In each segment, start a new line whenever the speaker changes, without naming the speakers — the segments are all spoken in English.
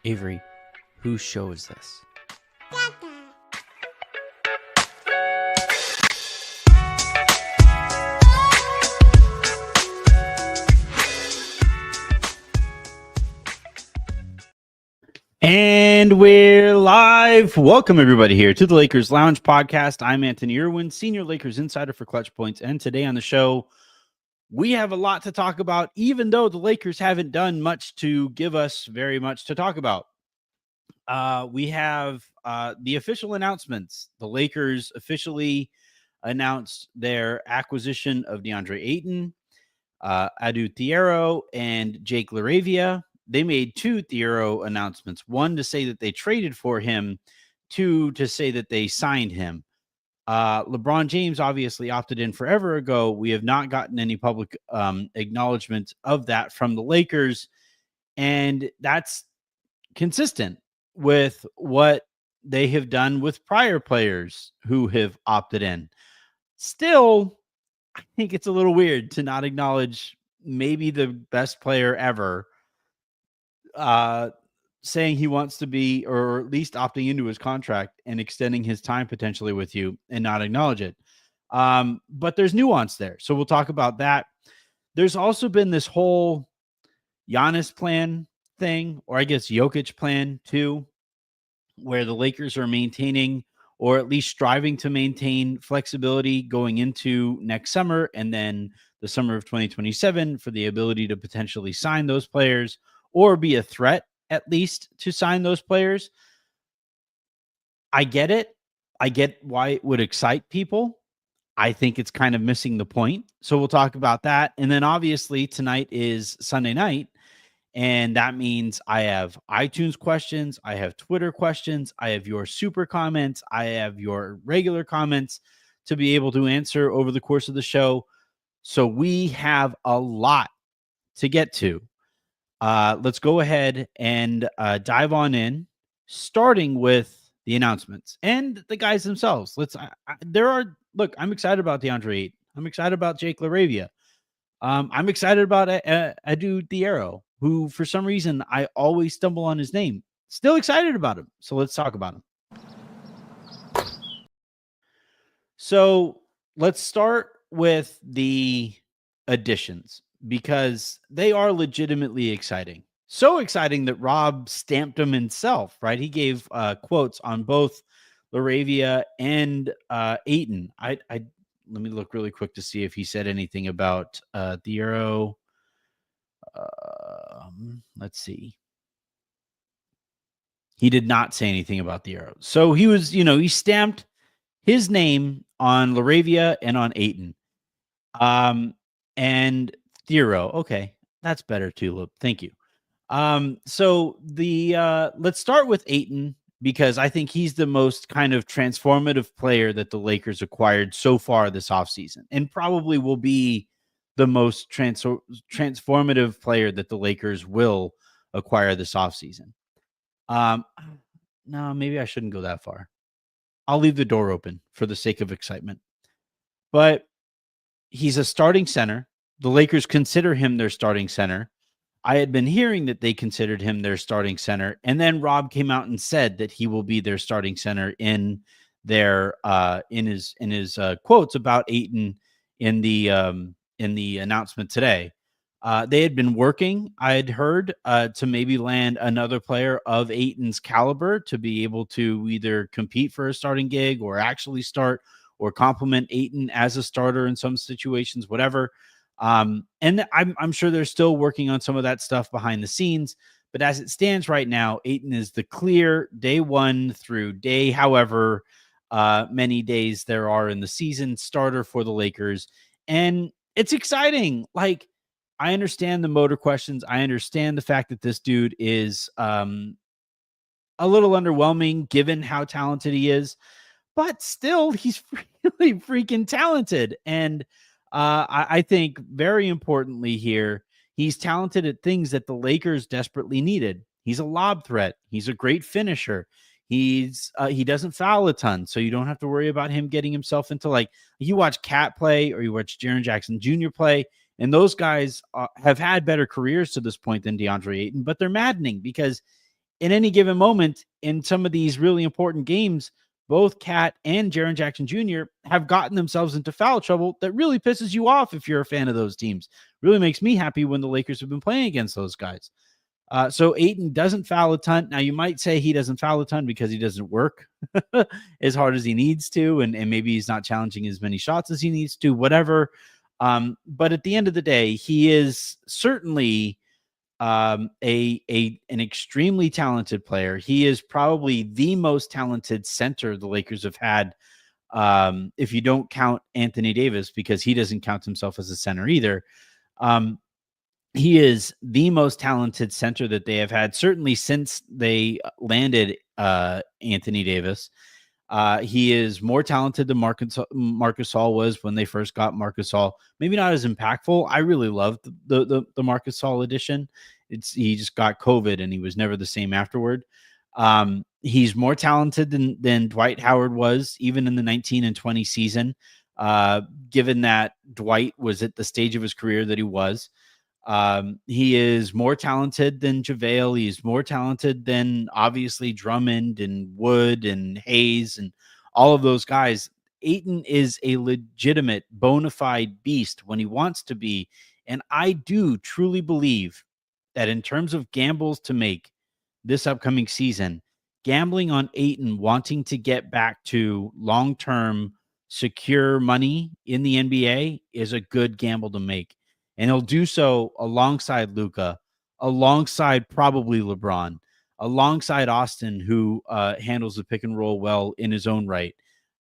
Avery, whose show is this? And we're live. Welcome, everybody, here to the Lakers Lounge podcast. I'm Anthony Irwin, Senior Lakers Insider for Clutch Points. And today on the show, we have a lot to talk about, even though the Lakers haven't done much to give us very much to talk about. We have the official announcements. The Lakers officially announced their acquisition of Deandre Ayton, Adou Thiero, and Jake LaRavia. They made two Thiero announcements, one to say that they traded for him, two to say that they signed him. LeBron James obviously opted in forever ago. We have not gotten any public acknowledgement of that from the Lakers, and that's consistent with what they have done with prior players who have opted in. Still, I think it's a little weird to not acknowledge maybe the best player ever saying he wants to be, or at least opting into his contract and extending his time potentially with you and not acknowledge it. But there's nuance there. So we'll talk about that. There's also been this whole Giannis Plan thing, or I guess Jokic plan too, where the Lakers are maintaining, or at least striving to maintain, flexibility going into next summer and then the summer of 2027 for the ability to potentially sign those players or be a threat at least to sign those players. I get it. I get why it would excite people. I think it's kind of missing the point. So we'll talk about that. And then obviously tonight is Sunday night. And that means I have iTunes questions, I have Twitter questions, I have your super comments, I have your regular comments to be able to answer over the course of the show. So we have a lot to get to. Let's go ahead and dive on in, starting with the announcements and the guys themselves. I'm excited about Deandre Ayton. I'm excited about Jake LaRavia. I'm excited about Adou Thiero, who for some reason I always stumble on his name. Still excited about him. So let's talk about him. So let's start with the additions because they are legitimately exciting. So exciting that Rob stamped them himself, right? He gave quotes on both LaRavia and Ayton. I let me look really quick to see if he said anything about Thiero. Let's see. He did not say anything about Thiero. So he was, he stamped his name on LaRavia and on Ayton. And Thiero. Okay, that's better too. Thank you. So let's start with Ayton because I think he's the most kind of transformative player that the Lakers acquired so far this offseason and probably will be the most transformative player that the Lakers will acquire this offseason. No, maybe I shouldn't go that far. I'll leave the door open for the sake of excitement. But he's a starting center. The Lakers consider him their starting center. I had been hearing that they considered him their starting center, and then Rob came out and said that he will be their starting center in their in his quotes about Ayton in the announcement today. They had been working, I had heard, to maybe land another player of Ayton's caliber to be able to either compete for a starting gig or actually start or complement Ayton as a starter in some situations, whatever. And I'm sure they're still working on some of that stuff behind the scenes, but as it stands right now, Ayton is the clear day one through day, however many days there are in the season, starter for the Lakers. And it's exciting. Like, I understand the motor questions. I understand the fact that this dude is a little underwhelming given how talented he is, but still he's really freaking talented. And I think very importantly here, he's talented at things that the Lakers desperately needed. He's a lob threat. He's a great finisher. He doesn't foul a ton, so you don't have to worry about him getting himself into, like, you watch Cat play or you watch Jaren Jackson Jr. play, and those guys have had better careers to this point than Deandre Ayton, but they're maddening because in any given moment in some of these really important games, both Cat and Jaren Jackson Jr. have gotten themselves into foul trouble that really pisses you off if you're a fan of those teams. Really makes me happy when the Lakers have been playing against those guys. So Ayton doesn't foul a ton. Now, you might say he doesn't foul a ton because he doesn't work as hard as he needs to, and maybe he's not challenging as many shots as he needs to, whatever. But at the end of the day, he is certainly an extremely talented player. He is probably the most talented center the Lakers have had, if you don't count Anthony Davis, because he doesn't count himself as a center either. He is the most talented center that they have had, certainly since they landed Anthony Davis. He is more talented than Marcus Gasol was when they first got Marcus Gasol. Maybe not as impactful. I really loved the Marcus Gasol edition. He just got COVID and he was never the same afterward. He's more talented than Dwight Howard was, even in the 19 and 20 season, given that Dwight was at the stage of his career that he was. He is more talented than JaVale. He's more talented than obviously Drummond and Wood and Hayes and all of those guys. Ayton is a legitimate bona fide beast when he wants to be. And I do truly believe that in terms of gambles to make this upcoming season, gambling on Ayton wanting to get back to long-term secure money in the NBA is a good gamble to make. And he'll do so alongside Luka, alongside probably LeBron, alongside Austin, who handles the pick and roll well in his own right.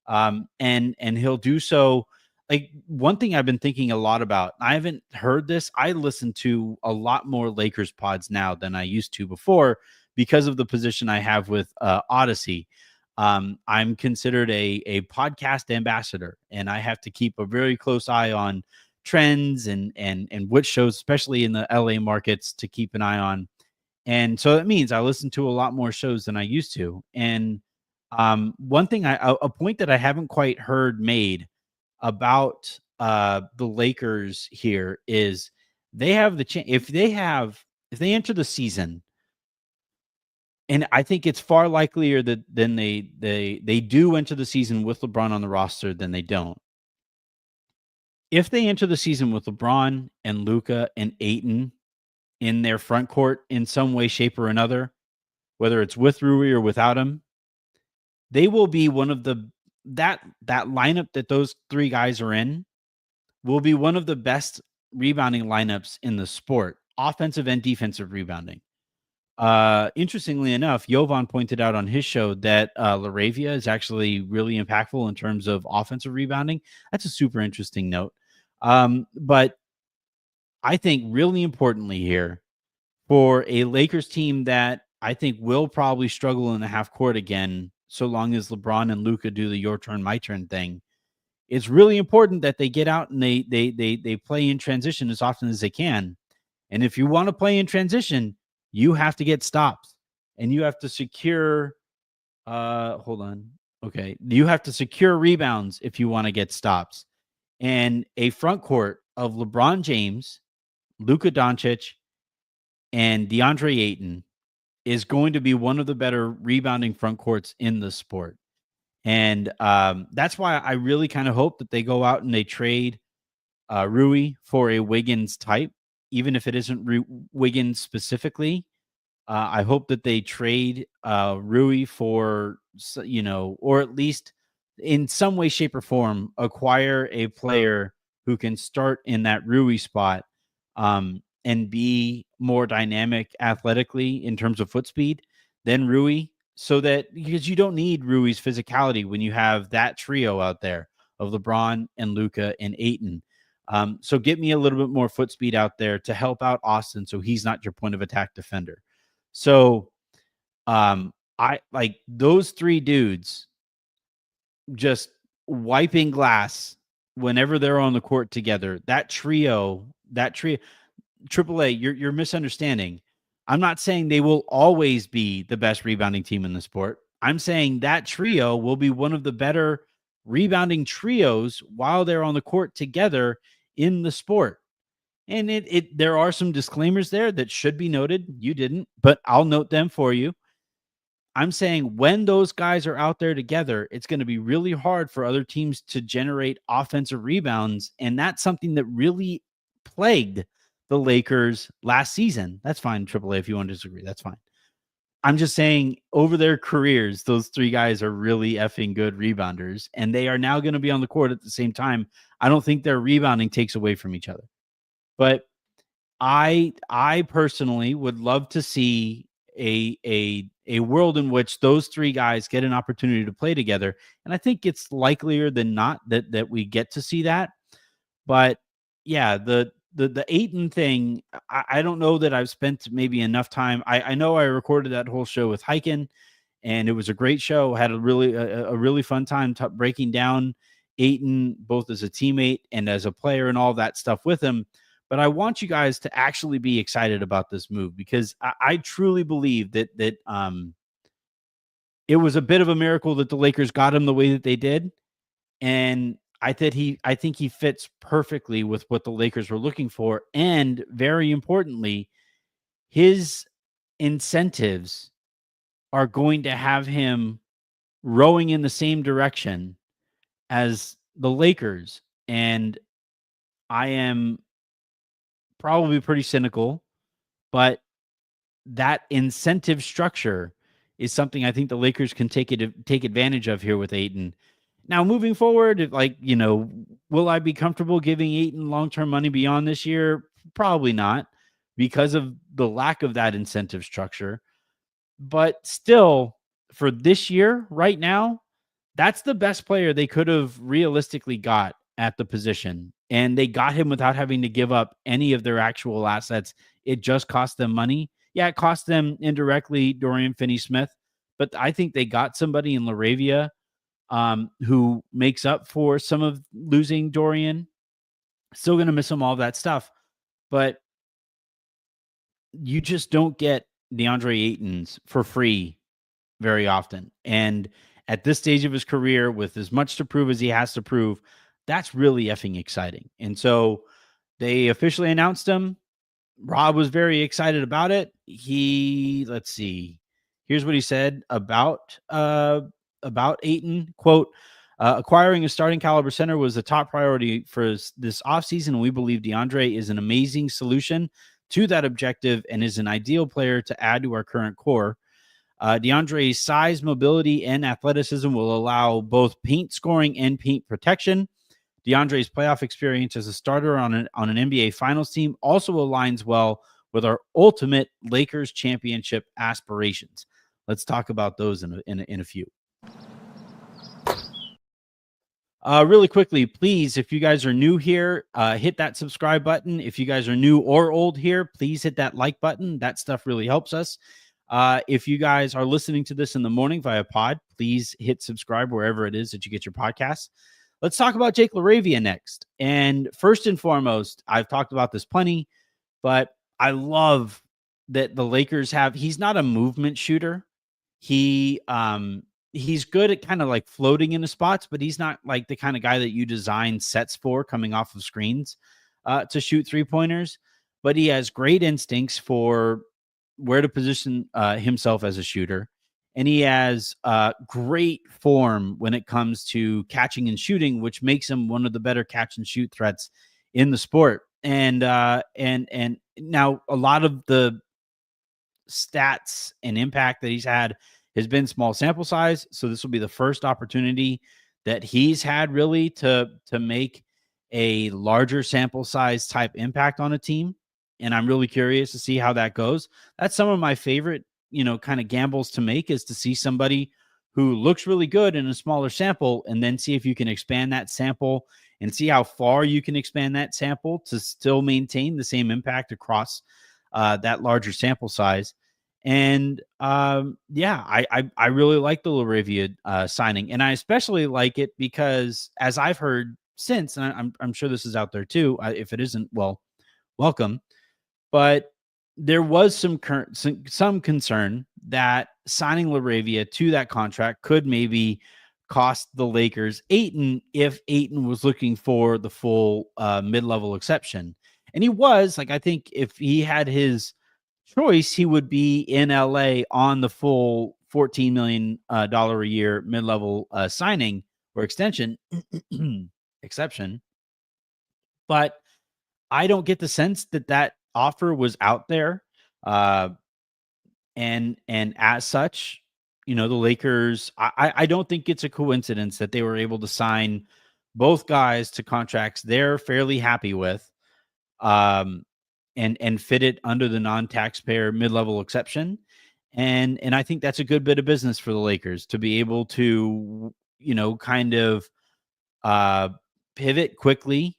And he'll do so. Like, one thing I've been thinking a lot about, I haven't heard this. I listen to a lot more Lakers pods now than I used to before because of the position I have with Odyssey. I'm considered a podcast ambassador, and I have to keep a very close eye on trends and which shows, especially in the LA markets, to keep an eye on. And so that means I listen to a lot more shows than I used to. And one thing, a point that I haven't quite heard made about the Lakers here is they have the chance if they enter the season, and I think it's far likelier that than they do enter the season with LeBron on the roster than they don't. If they enter the season with LeBron and Luka and Ayton in their front court in some way, shape, or another, whether it's with Rui or without him, they will be one of the that lineup that those three guys are in will be one of the best rebounding lineups in the sport, offensive and defensive rebounding. Interestingly enough, Jovan pointed out on his show that LaRavia is actually really impactful in terms of offensive rebounding. That's a super interesting note. But I think really importantly here, for a Lakers team that I think will probably struggle in the half court again, so long as LeBron and Luka do the your turn, my turn thing, it's really important that they get out and they play in transition as often as they can. And if you want to play in transition, you have to get stops and you have to secure, you have to secure rebounds if you want to get stops. And a front court of LeBron James, Luka Doncic, and Deandre Ayton is going to be one of the better rebounding front courts in the sport. And that's why I really kind of hope that they go out and they trade Rui for a Wiggins type, even if it isn't Wiggins specifically. I hope that they trade Rui for, or at least in some way, shape, or form, acquire a player who can start in that Rui spot and be more dynamic athletically in terms of foot speed than Rui. So that, because you don't need Rui's physicality when you have that trio out there of LeBron and Luka and Ayton. So get me a little bit more foot speed out there to help out Austin so he's not your point of attack defender. So I like those three dudes just wiping glass whenever they're on the court together. That trio, AAA, you're misunderstanding. I'm not saying they will always be the best rebounding team in the sport. I'm saying that trio will be one of the better rebounding trios while they're on the court together in the sport. And there are some disclaimers there that should be noted. You didn't, but I'll note them for you. I'm saying when those guys are out there together, it's going to be really hard for other teams to generate offensive rebounds. And that's something that really plagued the Lakers last season. That's fine, AAA, if you want to disagree. That's fine. I'm just saying over their careers, those three guys are really effing good rebounders, and they are now going to be on the court at the same time. I don't think their rebounding takes away from each other. But I personally would love to see a world in which those three guys get an opportunity to play together. And I think it's likelier than not that we get to see that. But yeah, the Ayton thing, I don't know that I've spent maybe enough time. I know I recorded that whole show with Hyken, and it was a great show. Had a really fun time breaking down Ayton, both as a teammate and as a player and all that stuff with him. But I want you guys to actually be excited about this move, because I truly believe that it was a bit of a miracle that the Lakers got him the way that they did. And I think he fits perfectly with what the Lakers were looking for. And very importantly, his incentives are going to have him rowing in the same direction as the Lakers. And I am probably pretty cynical, but that incentive structure is something I think the Lakers can take advantage of here with Ayton. Now, moving forward, will I be comfortable giving Ayton long-term money beyond this year? Probably not, because of the lack of that incentive structure. But still, for this year, right now, that's the best player they could have realistically got at the position. And they got him without having to give up any of their actual assets. It just cost them money. Yeah, it cost them indirectly Dorian Finney-Smith, but I think they got somebody in LaRavia who makes up for some of losing Dorian. Still going to miss him, all that stuff. But you just don't get DeAndre Ayton's for free very often. And at this stage of his career, with as much to prove as he has to prove, that's really effing exciting. And so they officially announced him. Rob was very excited about it. Let's see. Here's what he said about Ayton. Quote, acquiring a starting caliber center was a top priority for this offseason, and we believe DeAndre is an amazing solution to that objective and is an ideal player to add to our current core. DeAndre's size, mobility, and athleticism will allow both paint scoring and paint protection. DeAndre's playoff experience as a starter on an NBA Finals team also aligns well with our ultimate Lakers championship aspirations. Let's talk about those in a few. Really quickly, please, if you guys are new here, hit that subscribe button. If you guys are new or old here, please hit that like button. That stuff really helps us. If you guys are listening to this in the morning via pod, please hit subscribe wherever it is that you get your podcasts. Let's talk about Jake LaRavia next. And first and foremost, I've talked about this plenty, but I love that the Lakers he's not a movement shooter. He's good at kind of like floating into spots, but he's not like the kind of guy that you design sets for coming off of screens to shoot 3-pointers. But he has great instincts for where to position himself as a shooter. And he has great form when it comes to catching and shooting, which makes him one of the better catch and shoot threats in the sport. And now a lot of the stats and impact that he's had has been small sample size. So this will be the first opportunity that he's had really to make a larger sample size type impact on a team. And I'm really curious to see how that goes. That's some of my favorite, kind of gambles to make, is to see somebody who looks really good in a smaller sample and then see if you can expand that sample and see how far you can expand that sample to still maintain the same impact across that larger sample size. And I really like the LaRavia signing, and I especially like it because, as I've heard since, and I'm sure this is out there too. If it isn't, well, welcome. But there was some concern that signing LaRavia to that contract could maybe cost the Lakers Ayton if Ayton was looking for the full mid-level exception. And he was, I think if he had his choice, he would be in LA on the full $14 million a year mid-level signing or extension exception. But I don't get the sense that that offer was out there. And as such, the Lakers, I don't think it's a coincidence that they were able to sign both guys to contracts they're fairly happy with, and fit it under the non-taxpayer mid-level exception. And I think that's a good bit of business for the Lakers to be able to, kind of pivot quickly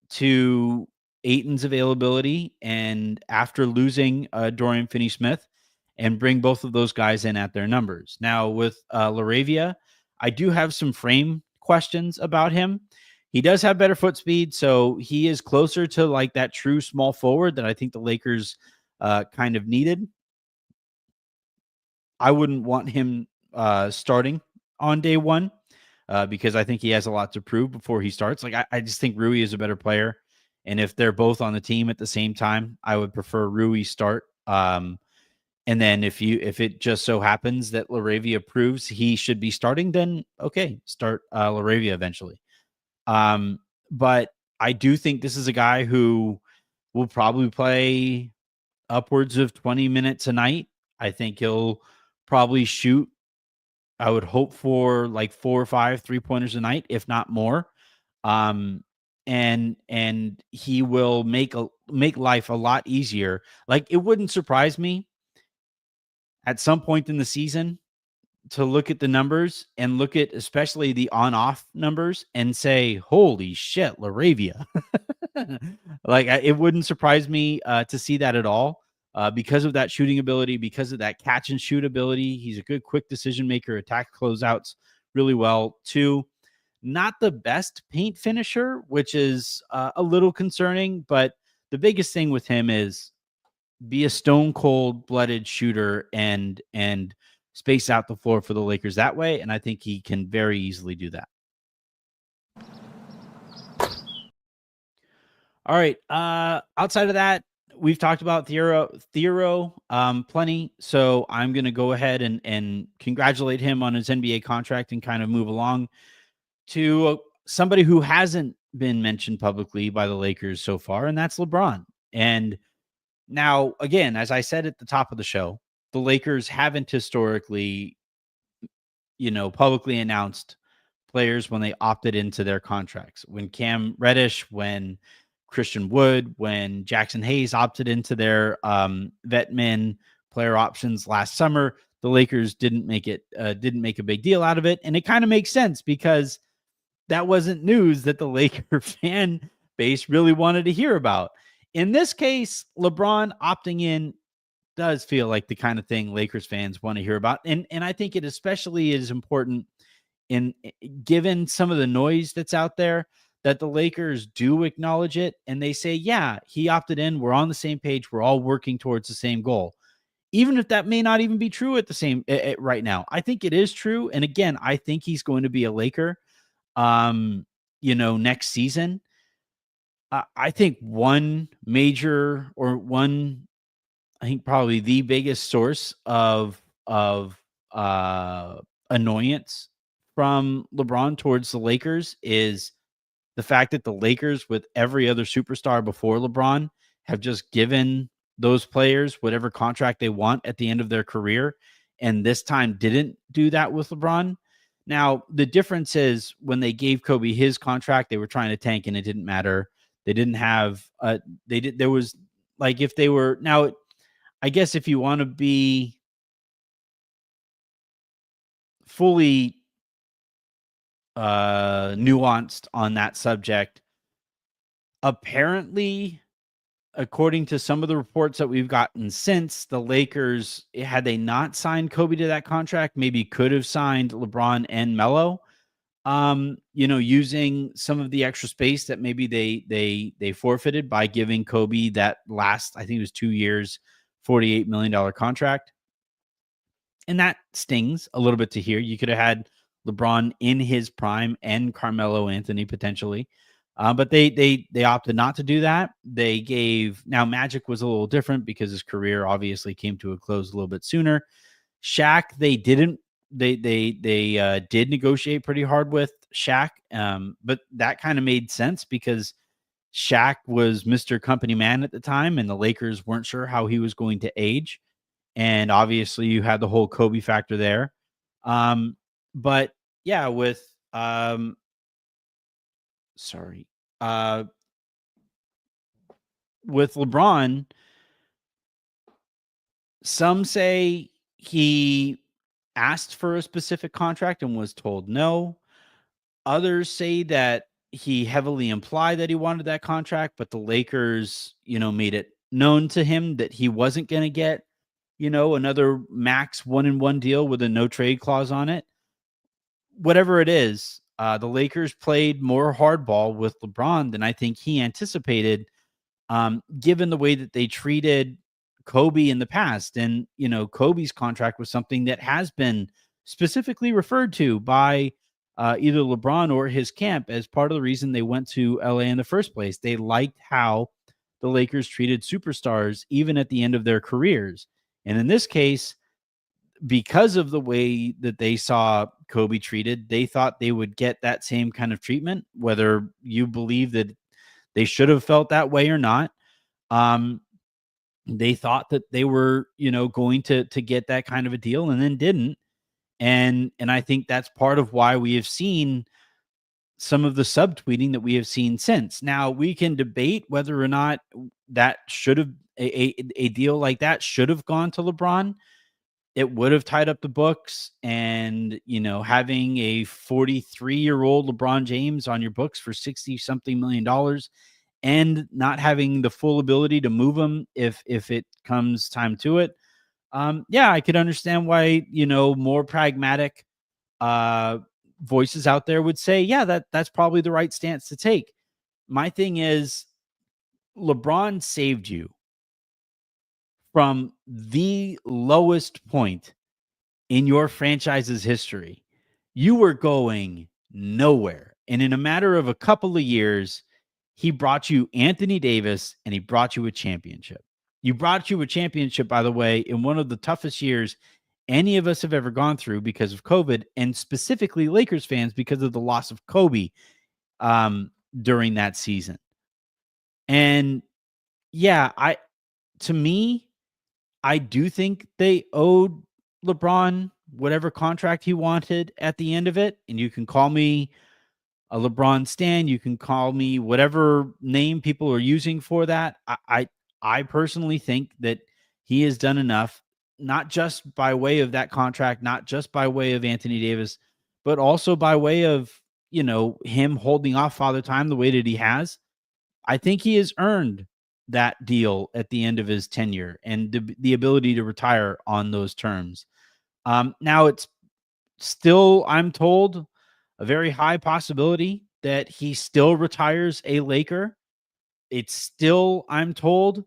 to Ayton's availability, and after losing Dorian Finney-Smith, and bring both of those guys in at their numbers. Now with LaRavia, I do have some frame questions about him. He does have better foot speed, so he is closer to like that true small forward that I think the Lakers kind of needed. I wouldn't want him starting on day one because I think he has a lot to prove before he starts. Like I just think Rui is a better player. And if they're both on the team at the same time, I would prefer Rui start. And then if it just so happens that LaRavia proves he should be starting, then okay, start LaRavia eventually. But I do think this is a guy who will probably play upwards of 20 minutes a night. I think he'll probably shoot, I would hope for like 4 or 5 3-pointers a night, if not more. And he will make life a lot easier. Like it wouldn't surprise me at some point in the season to look at the numbers and look at especially the on-off numbers and say, holy shit, LaRavia. Like it wouldn't surprise me to see that at all because of that shooting ability, because of that catch and shoot ability. He's a good quick decision maker, attack closeouts really well. 2, not the best paint finisher, which is a little concerning, but the biggest thing with him is be a stone cold blooded shooter and space out the floor for the Lakers that way. And I think he can very easily do that. All right. Outside of that, we've talked about Thiero plenty. So I'm going to go ahead and congratulate him on his NBA contract and kind of move along to somebody who hasn't been mentioned publicly by the Lakers so far, and that's LeBron. And now, again, as I said at the top of the show, the Lakers haven't historically, publicly announced players when they opted into their contracts. When Cam Reddish, when Christian Wood, when Jackson Hayes opted into their vet min player options last summer, the Lakers didn't make a big deal out of it. And it kind of makes sense because that wasn't news that the Laker fan base really wanted to hear about. In this case, LeBron opting in does feel like the kind of thing Lakers fans want to hear about. And I think it especially is important in given some of the noise that's out there that the Lakers do acknowledge it. And they say, yeah, he opted in. We're on the same page. We're all working towards the same goal. Even if that may not even be true at the same right now, I think it is true. And again, I think he's going to be a Laker, next season. I think I think probably the biggest source of annoyance from LeBron towards the Lakers is the fact that the Lakers, with every other superstar before LeBron, have just given those players whatever contract they want at the end of their career, and this time didn't do that with LeBron. Now, the difference is when they gave Kobe his contract, they were trying to tank and it didn't matter. They didn't have there was like, if they were now, I guess if you want to be fully nuanced on that subject, apparently, according to some of the reports that we've gotten since, the Lakers, had they not signed Kobe to that contract, maybe could have signed LeBron and Melo, using some of the extra space that maybe they forfeited by giving Kobe that last, I think it was 2 years, $48 million contract. And that stings a little bit to hear. You could have had LeBron in his prime and Carmelo Anthony potentially. But they opted not to do that. Now Magic was a little different because his career obviously came to a close a little bit sooner. Shaq, they didn't. They did negotiate pretty hard with Shaq, but that kind of made sense because Shaq was Mr. Company Man at the time, and the Lakers weren't sure how he was going to age. And obviously, you had the whole Kobe factor there. Um, but yeah, sorry, uh, with LeBron, some say he asked for a specific contract and was told no. Others say that he heavily implied that he wanted that contract, but the Lakers, made it known to him that he wasn't going to get, another max 1-and-1 deal with a no trade clause on it. Whatever it is, the Lakers played more hardball with LeBron than I think he anticipated, given the way that they treated Kobe in the past. And, Kobe's contract was something that has been specifically referred to by either LeBron or his camp as part of the reason they went to LA in the first place. They liked how the Lakers treated superstars even at the end of their careers. And in this case, because of the way that they saw Kobe treated, they thought they would get that same kind of treatment, whether you believe that they should have felt that way or not. They thought that they were, going to get that kind of a deal and then didn't. And I think that's part of why we have seen some of the subtweeting that we have seen since. Now, we can debate whether or not that should have a deal like that should have gone to LeBron. It would have tied up the books, and having a 43-year-old LeBron James on your books for 60 something million dollars and not having the full ability to move him if it comes time to it. Yeah, I could understand why, more pragmatic voices out there would say, yeah, that's probably the right stance to take. My thing is, LeBron saved you from the lowest point in your franchise's history. You were going nowhere. And in a matter of a couple of years, he brought you Anthony Davis and he brought you a championship. You brought you a championship, by the way, in one of the toughest years any of us have ever gone through because of COVID, and specifically Lakers fans because of the loss of Kobe during that season. And yeah, to me, I do think they owed LeBron whatever contract he wanted at the end of it. And you can call me a LeBron stan. You can call me whatever name people are using for that. I personally think that he has done enough, not just by way of that contract, not just by way of Anthony Davis, but also by way of, him holding off Father Time the way that he has. I think he has earned that deal at the end of his tenure and the ability to retire on those terms. Now it's still, I'm told, a very high possibility that he still retires a Laker. It's still, I'm told,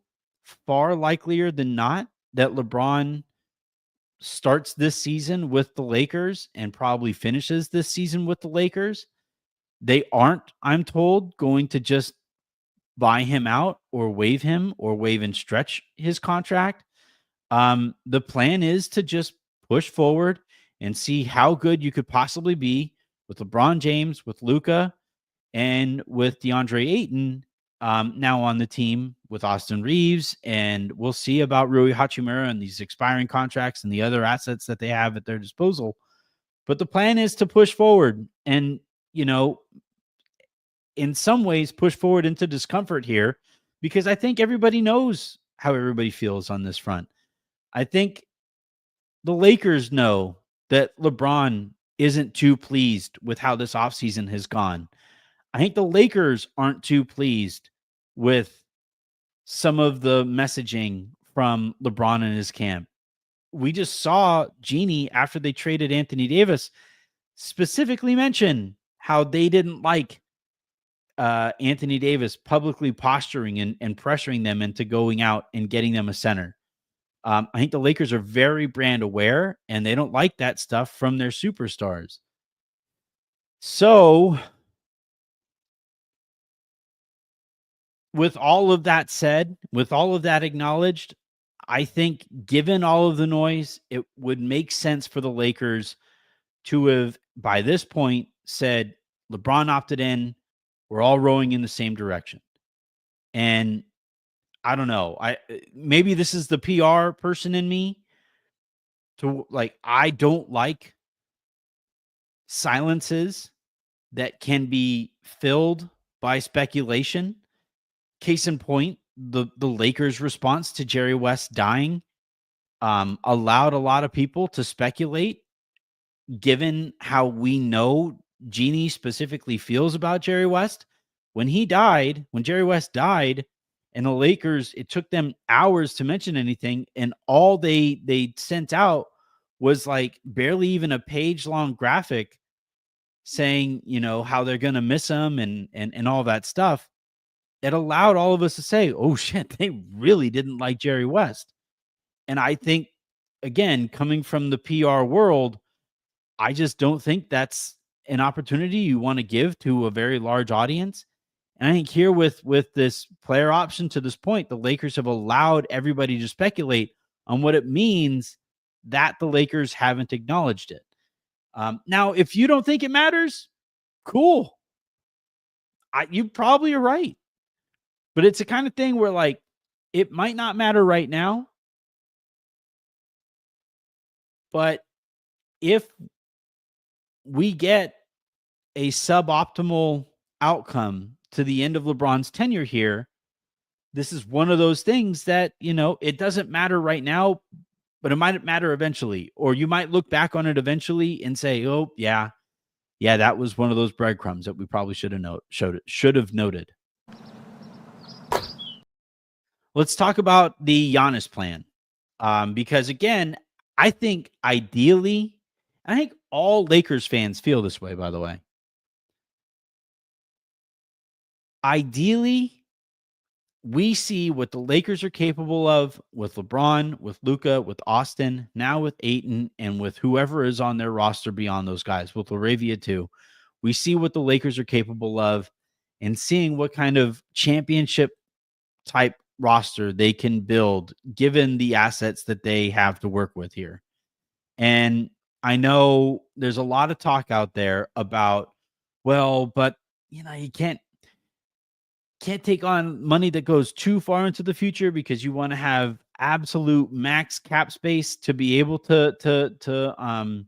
far likelier than not that LeBron starts this season with the Lakers and probably finishes this season with the Lakers. They aren't, I'm told, going to just buy him out or waive and stretch his contract. The plan is to just push forward and see how good you could possibly be with LeBron James, with Luka, and with DeAndre Ayton now on the team with Austin Reaves. And we'll see about Rui Hachimura and these expiring contracts and the other assets that they have at their disposal. But the plan is to push forward and, in some ways push forward into discomfort here, because I think everybody knows how everybody feels on this front. I think the Lakers know that LeBron isn't too pleased with how this offseason has gone. I think the Lakers aren't too pleased with some of the messaging from LeBron and his camp. We just saw Jeannie, after they traded Anthony Davis, specifically mention how they didn't like Anthony Davis publicly posturing and pressuring them into going out and getting them a center. I think the Lakers are very brand aware, and they don't like that stuff from their superstars. So, with all of that said, with all of that acknowledged, I think given all of the noise, it would make sense for the Lakers to have, by this point, said, LeBron opted in. We're all rowing in the same direction. And I don't know. Maybe this is the PR person in me to like, I don't like silences that can be filled by speculation. Case in point, the Lakers' response to Jerry West dying allowed a lot of people to speculate, given how we know Jeannie specifically feels about Jerry West. When Jerry West died, and the Lakers, it took them hours to mention anything, and all they sent out was like barely even a page-long graphic saying, how they're going to miss him and all that stuff. It allowed all of us to say, oh shit, they really didn't like Jerry West. And I think, again, coming from the PR world, I just don't think that's an opportunity you want to give to a very large audience. And I think here with this player option to this point, the Lakers have allowed everybody to speculate on what it means that the Lakers haven't acknowledged it. Now, if you don't think it matters, cool. You probably are right. But it's the kind of thing where, like, it might not matter right now, but if we get a suboptimal outcome to the end of LeBron's tenure here, this is one of those things that, it doesn't matter right now, but it might matter eventually. Or you might look back on it eventually and say, oh, yeah, that was one of those breadcrumbs that we probably should have noted. Let's talk about the Giannis plan. Because again, I think ideally, I think all Lakers fans feel this way, by the way. Ideally, we see what the Lakers are capable of with LeBron, with Luka, with Austin, now with Ayton, and with whoever is on their roster beyond those guys, with LaRavia too. We see what the Lakers are capable of and seeing what kind of championship type roster they can build given the assets that they have to work with here. And I know there's a lot of talk out there about, well, but you can't take on money that goes too far into the future because you want to have absolute max cap space to be able to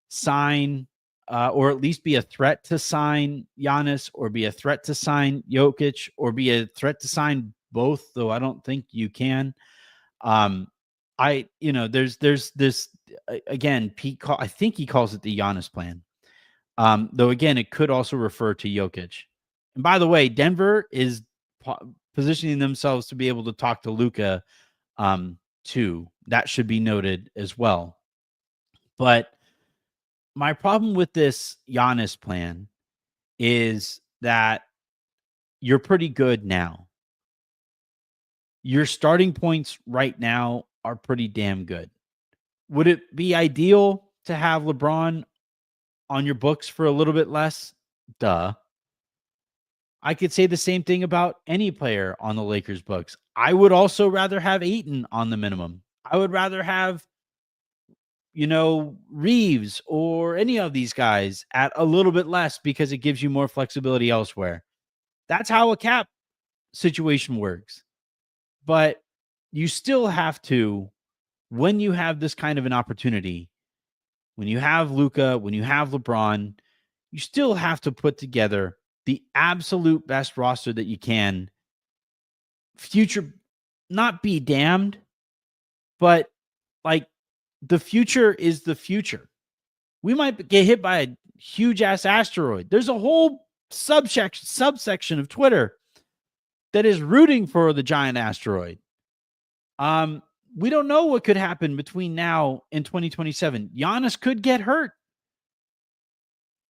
sign or at least be a threat to sign Giannis, or be a threat to sign Jokic, or be a threat to sign both, though I don't think you can. There's this again, I think he calls it the Giannis plan. Though again, it could also refer to Jokic. And by the way, Denver is positioning themselves to be able to talk to Luka too. That should be noted as well. But my problem with this Giannis plan is that you're pretty good now. Your starting points right now are pretty damn good. Would it be ideal to have LeBron on your books for a little bit less? Duh. I could say the same thing about any player on the Lakers books. I would also rather have Ayton on the minimum. I would rather have, Reaves or any of these guys at a little bit less because it gives you more flexibility elsewhere. That's how a cap situation works. But you still have to, when you have this kind of an opportunity, when you have Luka, when you have LeBron, you still have to put together the absolute best roster that you can. Future, not be damned, but like the future is the future. We might get hit by a huge ass asteroid. There's a whole subsection of Twitter that is rooting for the giant asteroid. We don't know what could happen between now and 2027. Giannis could get hurt.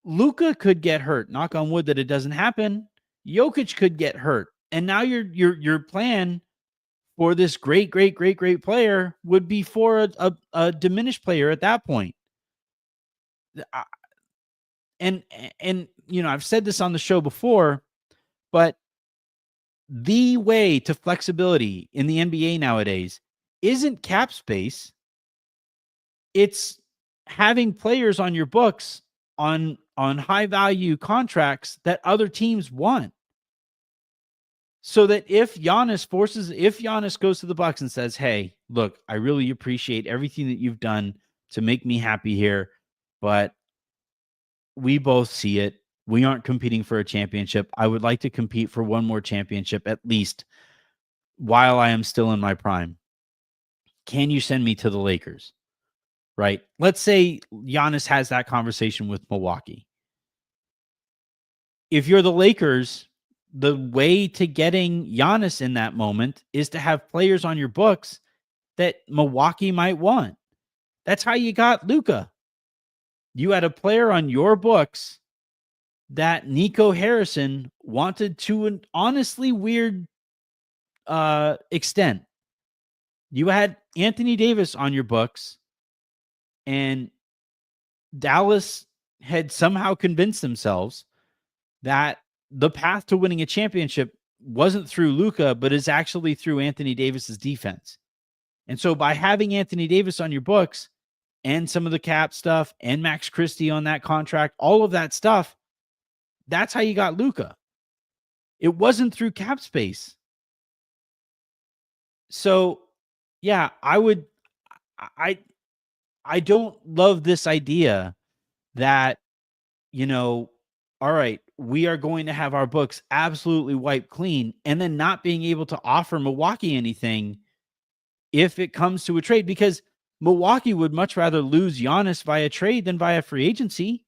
Luka could get hurt. Knock on wood that it doesn't happen. Jokic could get hurt. And now your plan for this great player would be for a diminished player at that point. And I've said this on the show before, but the way to flexibility in the NBA nowadays isn't cap space. It's having players on your books on high value contracts that other teams want. So that if Giannis goes to the Bucks and says, "Hey, look, I really appreciate everything that you've done to make me happy here, but we both see it. We aren't competing for a championship. I would like to compete for one more championship at least while I am still in my prime. Can you send me to the Lakers?" Right? Let's say Giannis has that conversation with Milwaukee. If you're the Lakers, the way to getting Giannis in that moment is to have players on your books that Milwaukee might want. That's how you got Luka. You had a player on your books that Nico Harrison wanted to an honestly weird extent. You had Anthony Davis on your books, and Dallas had somehow convinced themselves that the path to winning a championship wasn't through Luka, but is actually through Anthony Davis's defense. And so by having Anthony Davis on your books and some of the cap stuff and Max Christie on that contract, all of that stuff, that's how you got Luka. It wasn't through cap space. So yeah, I don't love this idea that, all right, we are going to have our books absolutely wiped clean and then not being able to offer Milwaukee anything if it comes to a trade, because Milwaukee would much rather lose Giannis via trade than via free agency.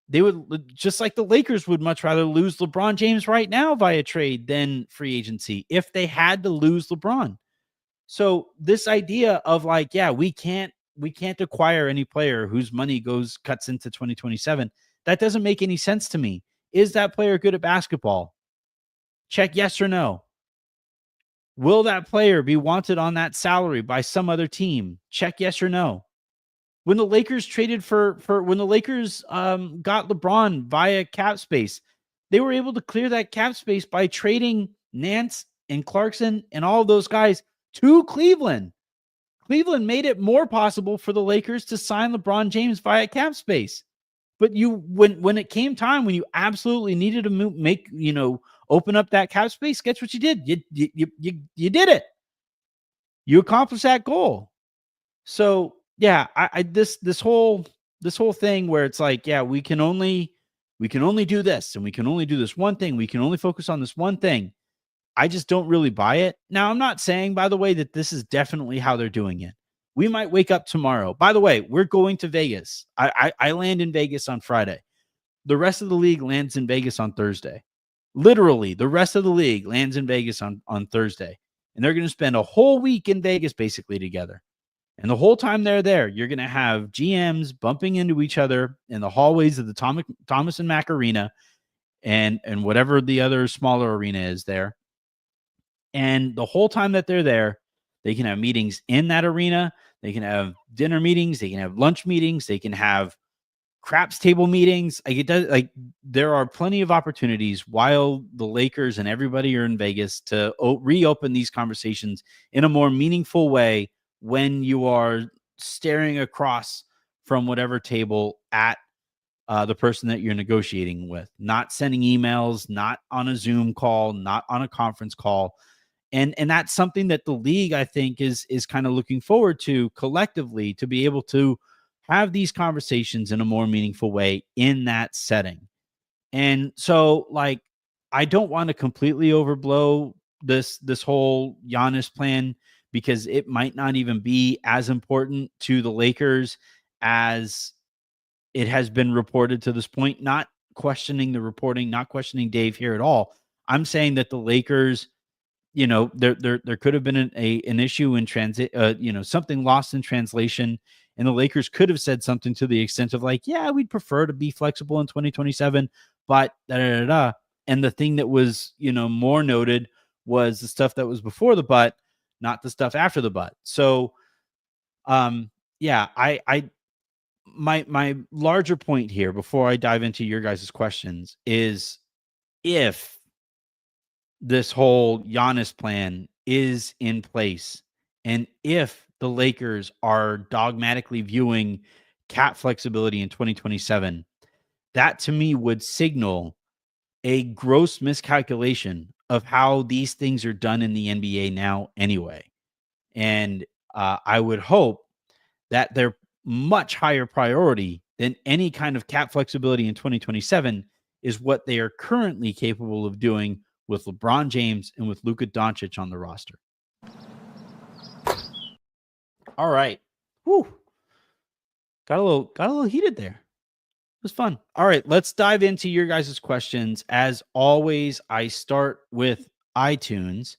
They would, just like the Lakers would much rather lose LeBron James right now via trade than free agency if they had to lose LeBron. So this idea of like, yeah, we can't acquire any player whose money cuts into 2027. That doesn't make any sense to me. Is that player good at basketball? Check yes or no. Will that player be wanted on that salary by some other team? Check yes or no. When the Lakers traded when the Lakers got LeBron via cap space, they were able to clear that cap space by trading Nance and Clarkson and all of those guys to Cleveland. Cleveland made it more possible for the Lakers to sign LeBron James via cap space. But when it came time, when you absolutely needed to open up that cap space, guess what you did? You did it. You accomplished that goal. So yeah, this whole thing where it's like, yeah, we can only do this, and we can only do this one thing. We can only focus on this one thing. I just don't really buy it. Now, I'm not saying, by the way, that this is definitely how they're doing it. We might wake up tomorrow. By the way, we're going to Vegas. I land in Vegas on Friday. The rest of the league lands in Vegas on Thursday. Literally, the rest of the league lands in Vegas on Thursday. And they're going to spend a whole week in Vegas basically together. And the whole time they're there, you're going to have GMs bumping into each other in the hallways of the Thomas and Mack Arena and whatever the other smaller arena is there. And the whole time that they're there, they can have meetings in that arena. They can have dinner meetings. They can have lunch meetings. They can have craps table meetings. There are plenty of opportunities while the Lakers and everybody are in Vegas to reopen these conversations in a more meaningful way when you are staring across from whatever table at the person that you're negotiating with, not sending emails, not on a Zoom call, not on a conference call. And that's something that the league, I think, is kind of looking forward to collectively, to be able to have these conversations in a more meaningful way in that setting. And so, like, I don't want to completely overblow this whole Giannis plan, because it might not even be as important to the Lakers as it has been reported to this point. Not questioning the reporting, not questioning Dave here at all. I'm saying that the Lakers, there could have been an issue in transit, something lost in translation, and the Lakers could have said something to the extent of like, yeah, we'd prefer to be flexible in 2027, but da da da da. And the thing that was, more noted was the stuff that was before the but, not the stuff after the but. So, yeah, my larger point here before I dive into your guys' questions is, if this whole Giannis plan is in place And if the Lakers are dogmatically viewing cap flexibility in 2027, that to me would signal a gross miscalculation of how these things are done in the NBA now anyway. And I would hope that their much higher priority than any kind of cap flexibility in 2027 is what they are currently capable of doing with LeBron James and with Luka Doncic on the roster. All right. Whew. Got a little heated there. It was fun. All right, let's dive into your guys' questions. As always, I start with iTunes.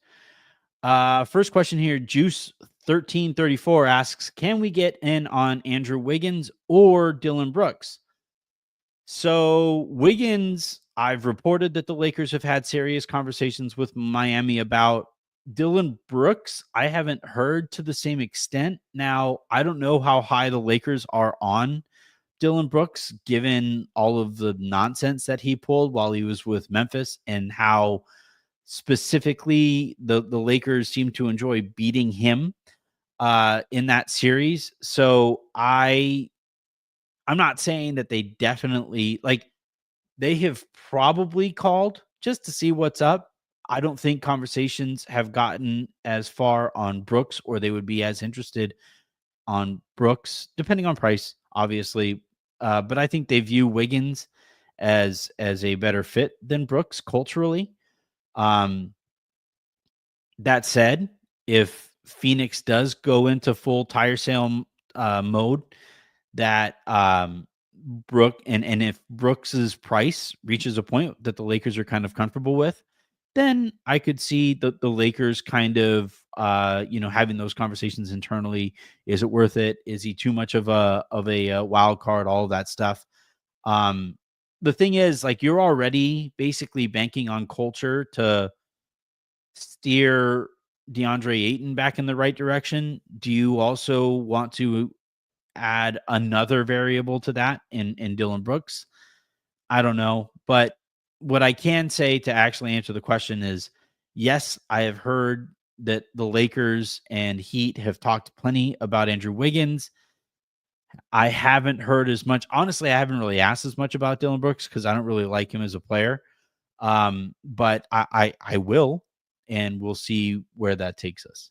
First question here, Juice 1334 asks, can we get in on Andrew Wiggins or Dillon Brooks? So Wiggins, I've reported that the Lakers have had serious conversations with Miami about. Dillon Brooks, I haven't heard to the same extent. Now, I don't know how high the Lakers are on Dillon Brooks, given all of the nonsense that he pulled while he was with Memphis and how specifically the Lakers seem to enjoy beating him in that series. So I'm not saying that they definitely, like, they have probably called just to see what's up. I don't think conversations have gotten as far on Brooks, or they would be as interested on Brooks, depending on price, obviously. But I think they view Wiggins as a better fit than Brooks culturally. That said, if Phoenix does go into full tire sale mode, that Brooke and if Brooks's price reaches a point that the Lakers are kind of comfortable with, then I could see the Lakers kind of having those conversations internally. Is it worth it? Is he too much of a wild card? All of that stuff. The thing is, like, you're already basically banking on culture to steer DeAndre Ayton back in the right direction. Do you also want to add another variable to that in Dillon Brooks? I don't know. But what I can say to actually answer the question is, yes, I have heard that the Lakers and Heat have talked plenty about Andrew Wiggins. I haven't heard as much. Honestly, I haven't really asked as much about Dillon Brooks because I don't really like him as a player. But I will, and we'll see where that takes us.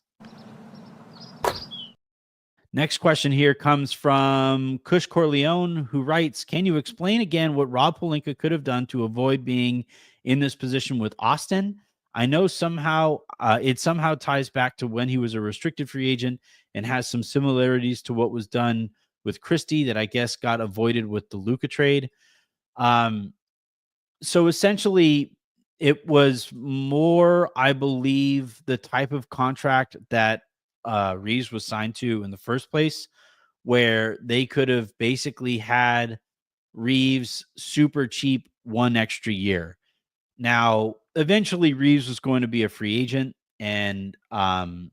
Next question here comes from Kush Corleone, who writes, can you explain again what Rob Pelinka could have done to avoid being in this position with Austin? I know somehow it somehow ties back to when he was a restricted free agent and has some similarities to what was done with Christie that I guess got avoided with the Luka trade. So essentially, it was more, I believe, the type of contract that Reaves was signed to in the first place, where they could have basically had Reaves super cheap 1 extra year. Now, eventually, Reaves was going to be a free agent, and some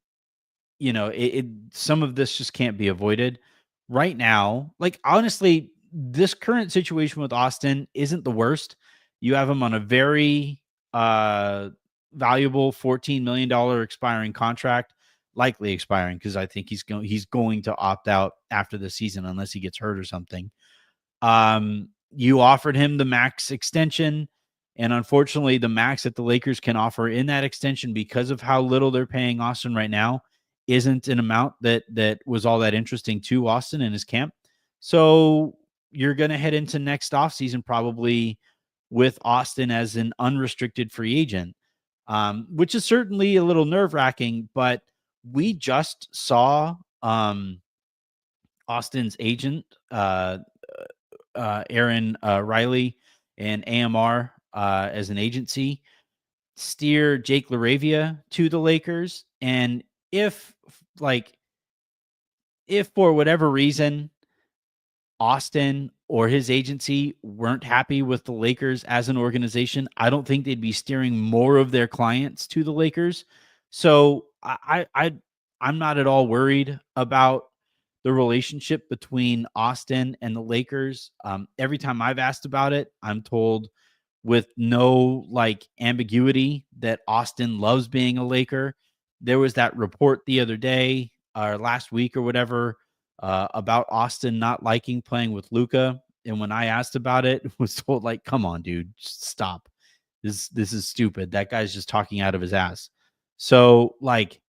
of this just can't be avoided right now. Like, honestly, this current situation with Austin isn't the worst. You have him on a very valuable $14 million expiring contract, likely expiring, because I think he's going to opt out after the season unless he gets hurt or something. You offered him the max extension, and unfortunately, the max that the Lakers can offer in that extension, because of how little they're paying Austin right now, isn't an amount that was all that interesting to Austin and his camp. So you're going to head into next offseason probably with Austin as an unrestricted free agent, which is certainly a little nerve-wracking, but we just saw Austin's agent, Aaron Riley, and AMR as an agency steer Jake LaRavia to the Lakers. And if for whatever reason Austin or his agency weren't happy with the Lakers as an organization, I don't think they'd be steering more of their clients to the Lakers. So I'm not at all worried about the relationship between Austin and the Lakers. Every time I've asked about it, I'm told with no ambiguity that Austin loves being a Laker. There was that report the other day or last week or whatever about Austin not liking playing with Luka. And when I asked about it, was told like, come on, dude, just stop. This is stupid. That guy's just talking out of his ass. So like,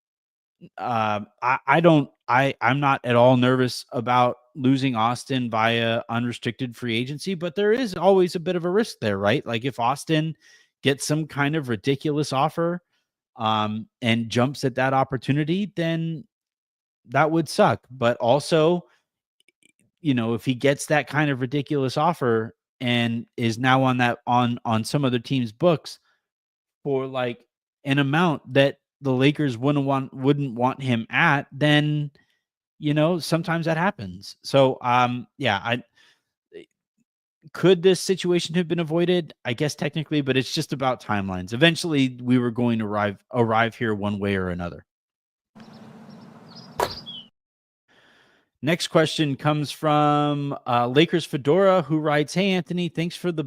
I'm not at all nervous about losing Austin via unrestricted free agency, but there is always a bit of a risk there, right? Like if Austin gets some kind of ridiculous offer and jumps at that opportunity, then that would suck. But also, if he gets that kind of ridiculous offer and is now on that on some other team's books for like an amount that the Lakers wouldn't want him at, then sometimes that happens. So yeah, I could this situation have been avoided? I guess technically, but it's just about timelines. Eventually we were going to arrive here one way or another. Next question comes from Lakers Fedora, who writes, "Hey Anthony, thanks for the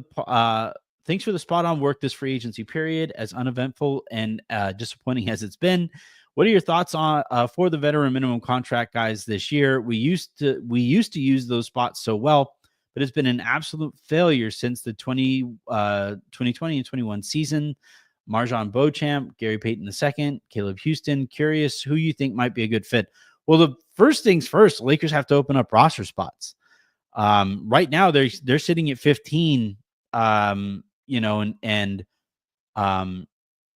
spot on work this free agency period, as uneventful and disappointing as it's been. What are your thoughts on for the veteran minimum contract guys this year? We used to use those spots so well, but it's been an absolute failure since the 2020 and 21 season. Marjon Beauchamp, Gary Payton II, Caleb Houston. Curious who you think might be a good fit." Well, the first things first, the Lakers have to open up roster spots. Right now, they're sitting at 15. And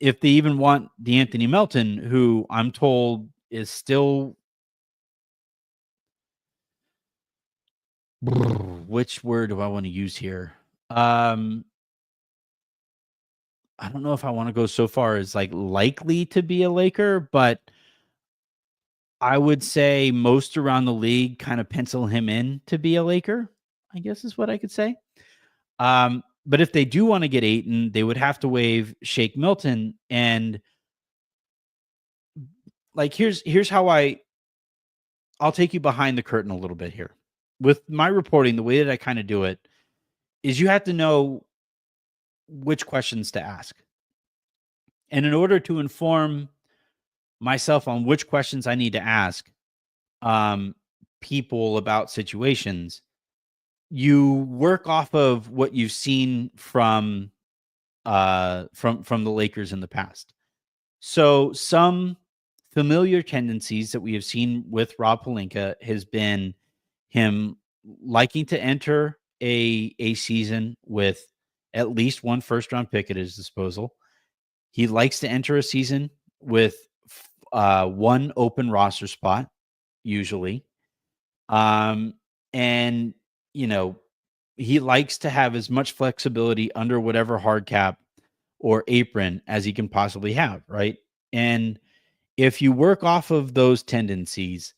if they even want DeAnthony Melton, who I'm told is still, which word do I want to use here? I don't know if I want to go so far as like likely to be a Laker, but I would say most around the league kind of pencil him in to be a Laker, I guess is what I could say. But if they do want to get Ayton, they would have to waive Shake Milton. And like, here's how I'll take you behind the curtain a little bit here. With my reporting, the way that I kind of do it is you have to know which questions to ask. And in order to inform myself on which questions I need to ask people about situations, you work off of what you've seen from the Lakers in the past. So some familiar tendencies that we have seen with Rob Pelinka has been him liking to enter a season with at least one first round pick at his disposal. He likes to enter a season with one open roster spot, usually. And he likes to have as much flexibility under whatever hard cap or apron as he can possibly have, right? And if you work off of those tendencies,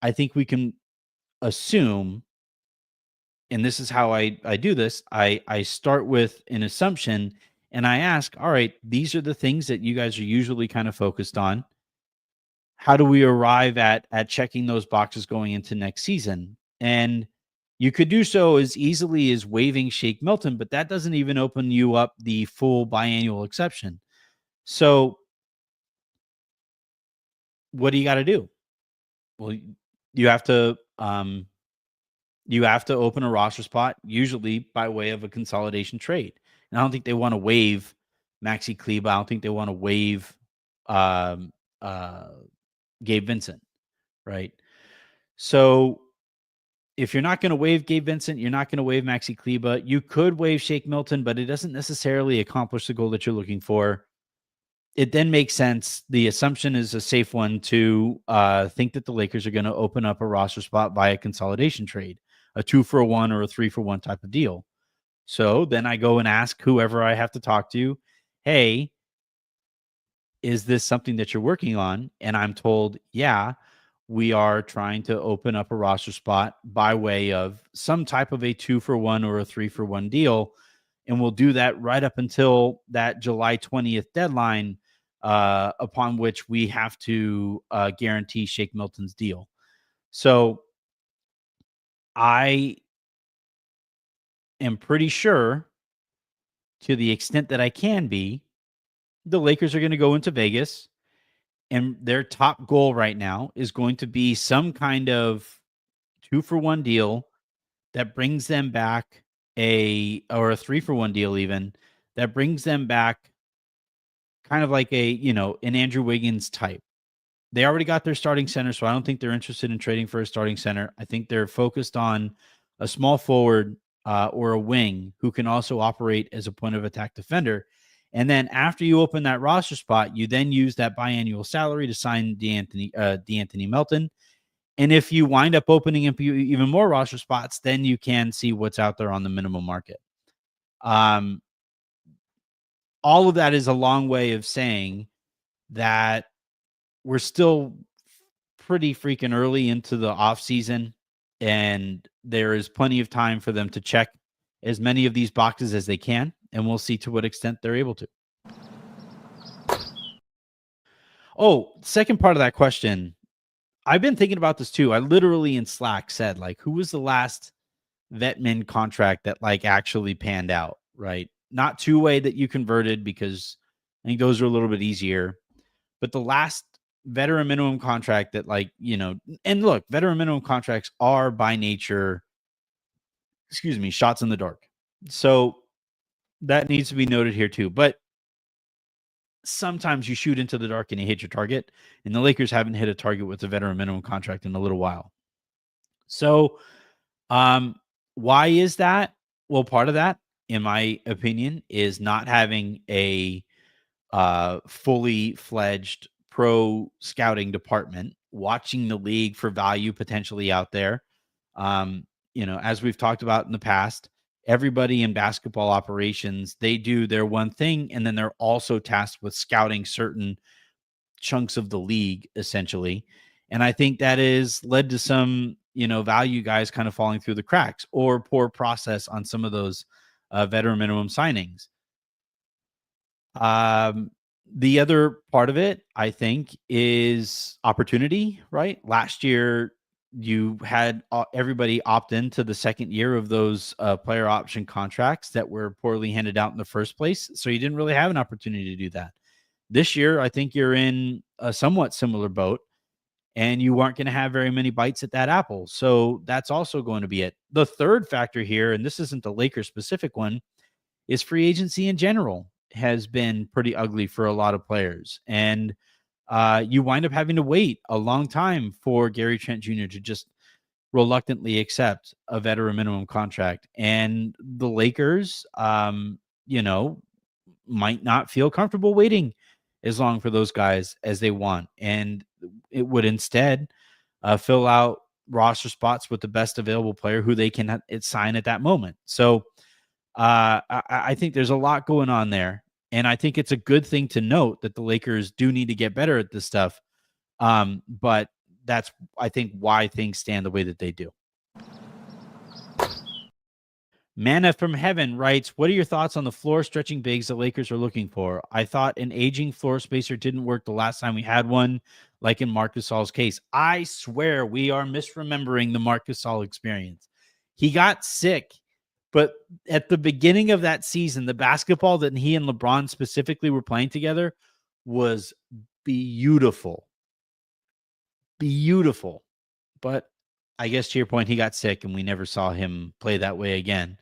I think we can assume, and this is how I do this, I start with an assumption and I ask, all right, these are the things that you guys are usually kind of focused on. How do we arrive at checking those boxes going into next season? And you could do so as easily as waiving Shake Milton, but that doesn't even open you up the full biannual exception. So what do you got to do? Well, you have to open a roster spot, usually by way of a consolidation trade. And I don't think they want to waive Maxi Kleber. I don't think they want to waive Gabe Vincent, right? So if you're not going to waive Gabe Vincent, you're not going to waive Maxi Kleber. You could waive Shake Milton, but it doesn't necessarily accomplish the goal that you're looking for. It then makes sense. The assumption is a safe one to think that the Lakers are going to open up a roster spot via consolidation trade, a 2-for-1 or a 3-for-1 type of deal. So then I go and ask whoever I have to talk to, hey, is this something that you're working on? And I'm told, yeah, we are trying to open up a roster spot by way of some type of a 2-for-1 or a 3-for-1 deal. And we'll do that right up until that July 20th deadline, upon which we have to guarantee Shake Milton's deal. So I am pretty sure, to the extent that I can be, the Lakers are going to go into Vegas And their top goal right now is going to be some kind of 2-for-1 deal that brings them back or a 3-for-1 deal even, that brings them back kind of like an Andrew Wiggins type. They already got their starting center, so I don't think they're interested in trading for a starting center. I think they're focused on a small forward or a wing who can also operate as a point of attack defender. And then after you open that roster spot, you then use that biannual salary to sign De'Anthony Melton. And if you wind up opening up even more roster spots, then you can see what's out there on the minimum market. All of that is a long way of saying that we're still pretty freaking early into the off season, and there is plenty of time for them to check as many of these boxes as they can, and we'll see to what extent they're able to. Oh, second part of that question. I've been thinking about this too. I literally in Slack said, like, who was the last Vetman contract that like actually panned out, right? Not two-way that you converted, because I think those are a little bit easier. But the last veteran minimum contract that and look, veteran minimum contracts are by nature, shots in the dark. So that needs to be noted here too. But sometimes you shoot into the dark and you hit your target, and the Lakers haven't hit a target with a veteran minimum contract in a little while. So why is that? Well, part of that, in my opinion, is not having a fully fledged pro scouting department, watching the league for value potentially out there. As we've talked about in the past, everybody in basketball operations, they do their one thing, and then they're also tasked with scouting certain chunks of the league, essentially. And I think that has led to some, value guys kind of falling through the cracks, or poor process on some of those veteran minimum signings. The other part of it, I think, is opportunity, right? Last year, you had everybody opt into the second year of those player option contracts that were poorly handed out in the first place. So you didn't really have an opportunity to do that. This year, I think you're in a somewhat similar boat, and you aren't going to have very many bites at that apple. So that's also going to be it. The third factor here, and this isn't the Lakers specific one, is free agency in general has been pretty ugly for a lot of players. And you wind up having to wait a long time for Gary Trent Jr. to just reluctantly accept a veteran minimum contract. And the Lakers, might not feel comfortable waiting as long for those guys as they want. And it would instead fill out roster spots with the best available player who they can sign at that moment. So I think there's a lot going on there. And I think it's a good thing to note that the Lakers do need to get better at this stuff. But that's, I think, why things stand the way that they do. Manna from Heaven writes, what are your thoughts on the floor stretching bigs the Lakers are looking for? I thought an aging floor spacer didn't work the last time we had one, like in Marc Gasol's case. I swear we are misremembering the Marc Gasol experience. He got sick, but at the beginning of that season, the basketball that he and LeBron specifically were playing together was beautiful. Beautiful. But I guess to your point, he got sick and we never saw him play that way again.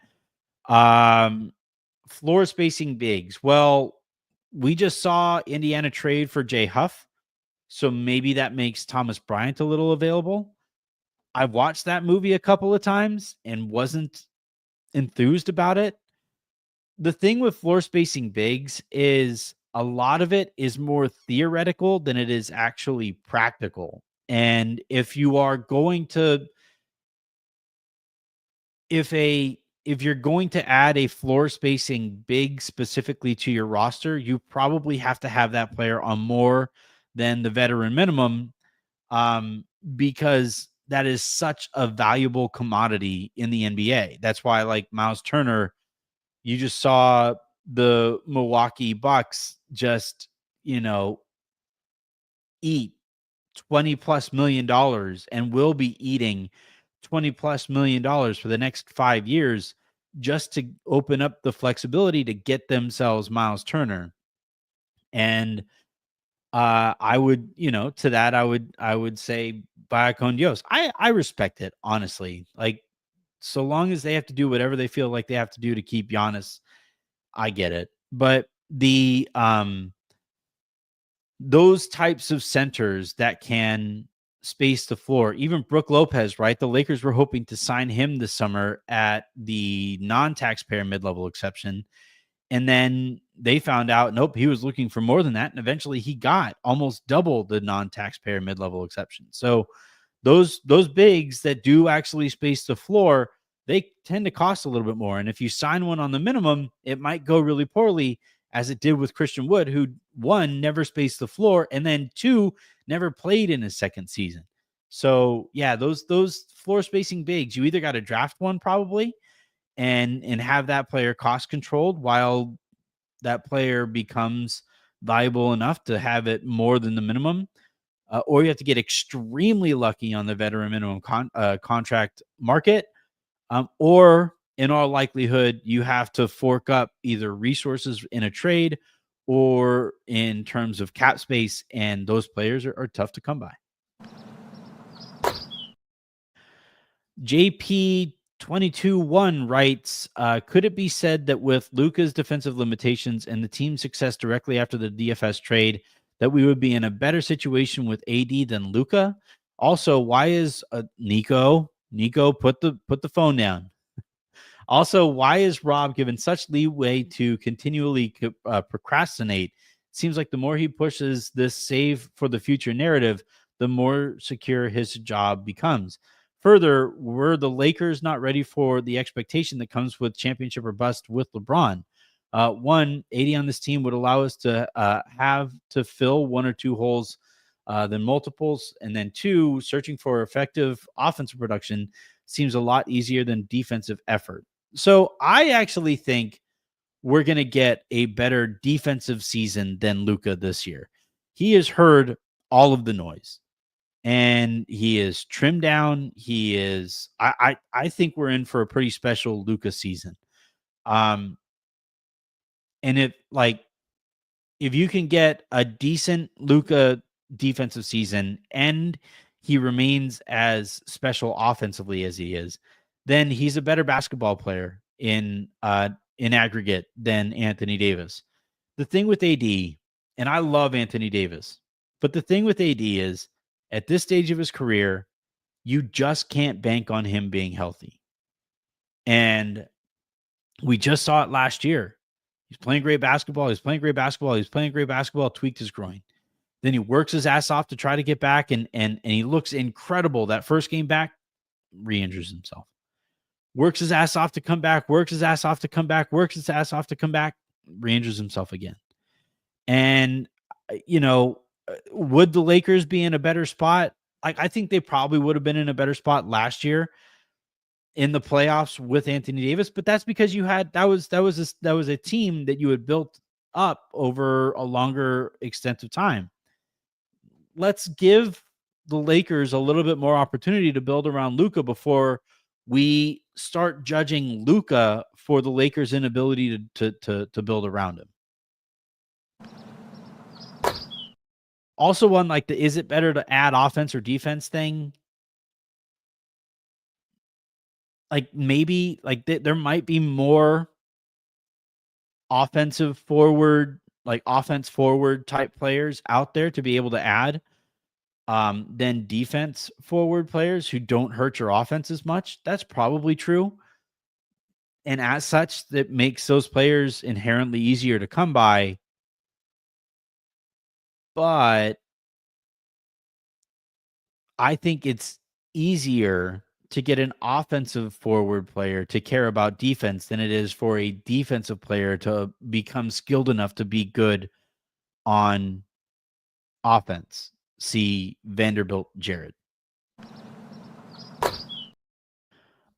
Floor spacing bigs. Well, we just saw Indiana trade for Jay Huff, so maybe that makes Thomas Bryant a little available. I've watched that movie a couple of times and wasn't enthused about it. The thing with floor spacing bigs is a lot of it is more theoretical than it is actually practical. And if you are going to if you're going to add a floor spacing big specifically to your roster, you probably have to have that player on more than the veteran minimum, because that is such a valuable commodity in the NBA. That's why, like Miles Turner, you just saw the Milwaukee Bucks just, eat $20+ million and will be eating $20+ million for the next 5 years just to open up the flexibility to get themselves Miles Turner. And I would, to that, I would say via con Dios. I respect it, honestly. Like, so long as they have to do whatever they feel like they have to do to keep Giannis, I get it. But those types of centers that can space the floor, even Brook Lopez, right? The Lakers were hoping to sign him this summer at the non-taxpayer mid-level exception. And then they found out, nope, he was looking for more than that. And eventually he got almost double the non-taxpayer mid-level exception. So those bigs that do actually space the floor, they tend to cost a little bit more. And if you sign one on the minimum, it might go really poorly, as it did with Christian Wood, who, one, never spaced the floor, and then two, never played in his second season. So yeah, those floor spacing bigs, you either got to draft one probably and have that player cost controlled while that player becomes valuable enough to have it more than the minimum, or you have to get extremely lucky on the veteran minimum contract market, or in all likelihood, you have to fork up either resources in a trade or in terms of cap space, and those players are tough to come by. JP221 writes, could it be said that with Luka's defensive limitations and the team's success directly after the DFS trade, that we would be in a better situation with AD than Luka? Also, why is Nico, put the phone down. Also, why is Rob given such leeway to continually procrastinate? Seems like the more he pushes this save for the future narrative, the more secure his job becomes. Further, were the Lakers not ready for the expectation that comes with championship or bust with LeBron? One, 80 on this team would allow us to have to fill one or two holes than multiples. And then two, searching for effective offensive production seems a lot easier than defensive effort. So I actually think we're going to get a better defensive season than Luka this year. He has heard all of the noise and he is trimmed down. He is, I think we're in for a pretty special Luka season. And if you can get a decent Luka defensive season and he remains as special offensively as he is, then he's a better basketball player in aggregate than Anthony Davis. The thing with AD, and I love Anthony Davis, but the thing with AD is at this stage of his career, you just can't bank on him being healthy. And we just saw it last year. He's playing great basketball. He's playing great basketball, tweaked his groin. Then he works his ass off to try to get back, and he looks incredible. That first game back, re-injures himself. Works his ass off to come back, works his ass off to come back, re-injures himself again. And, would the Lakers be in a better spot? I think they probably would have been in a better spot last year in the playoffs with Anthony Davis, but that's because you had that was a team that you had built up over a longer extent of time. Let's give the Lakers a little bit more opportunity to build around Luka before we start judging Luka for the Lakers' inability to build around him. Also, on is it better to add offense or defense thing? Maybe there might be more offense forward type players out there to be able to add than defense forward players who don't hurt your offense as much. That's probably true. And as such, that makes those players inherently easier to come by. But I think it's easier to get an offensive forward player to care about defense than it is for a defensive player to become skilled enough to be good on offense. See Vanderbilt Jared.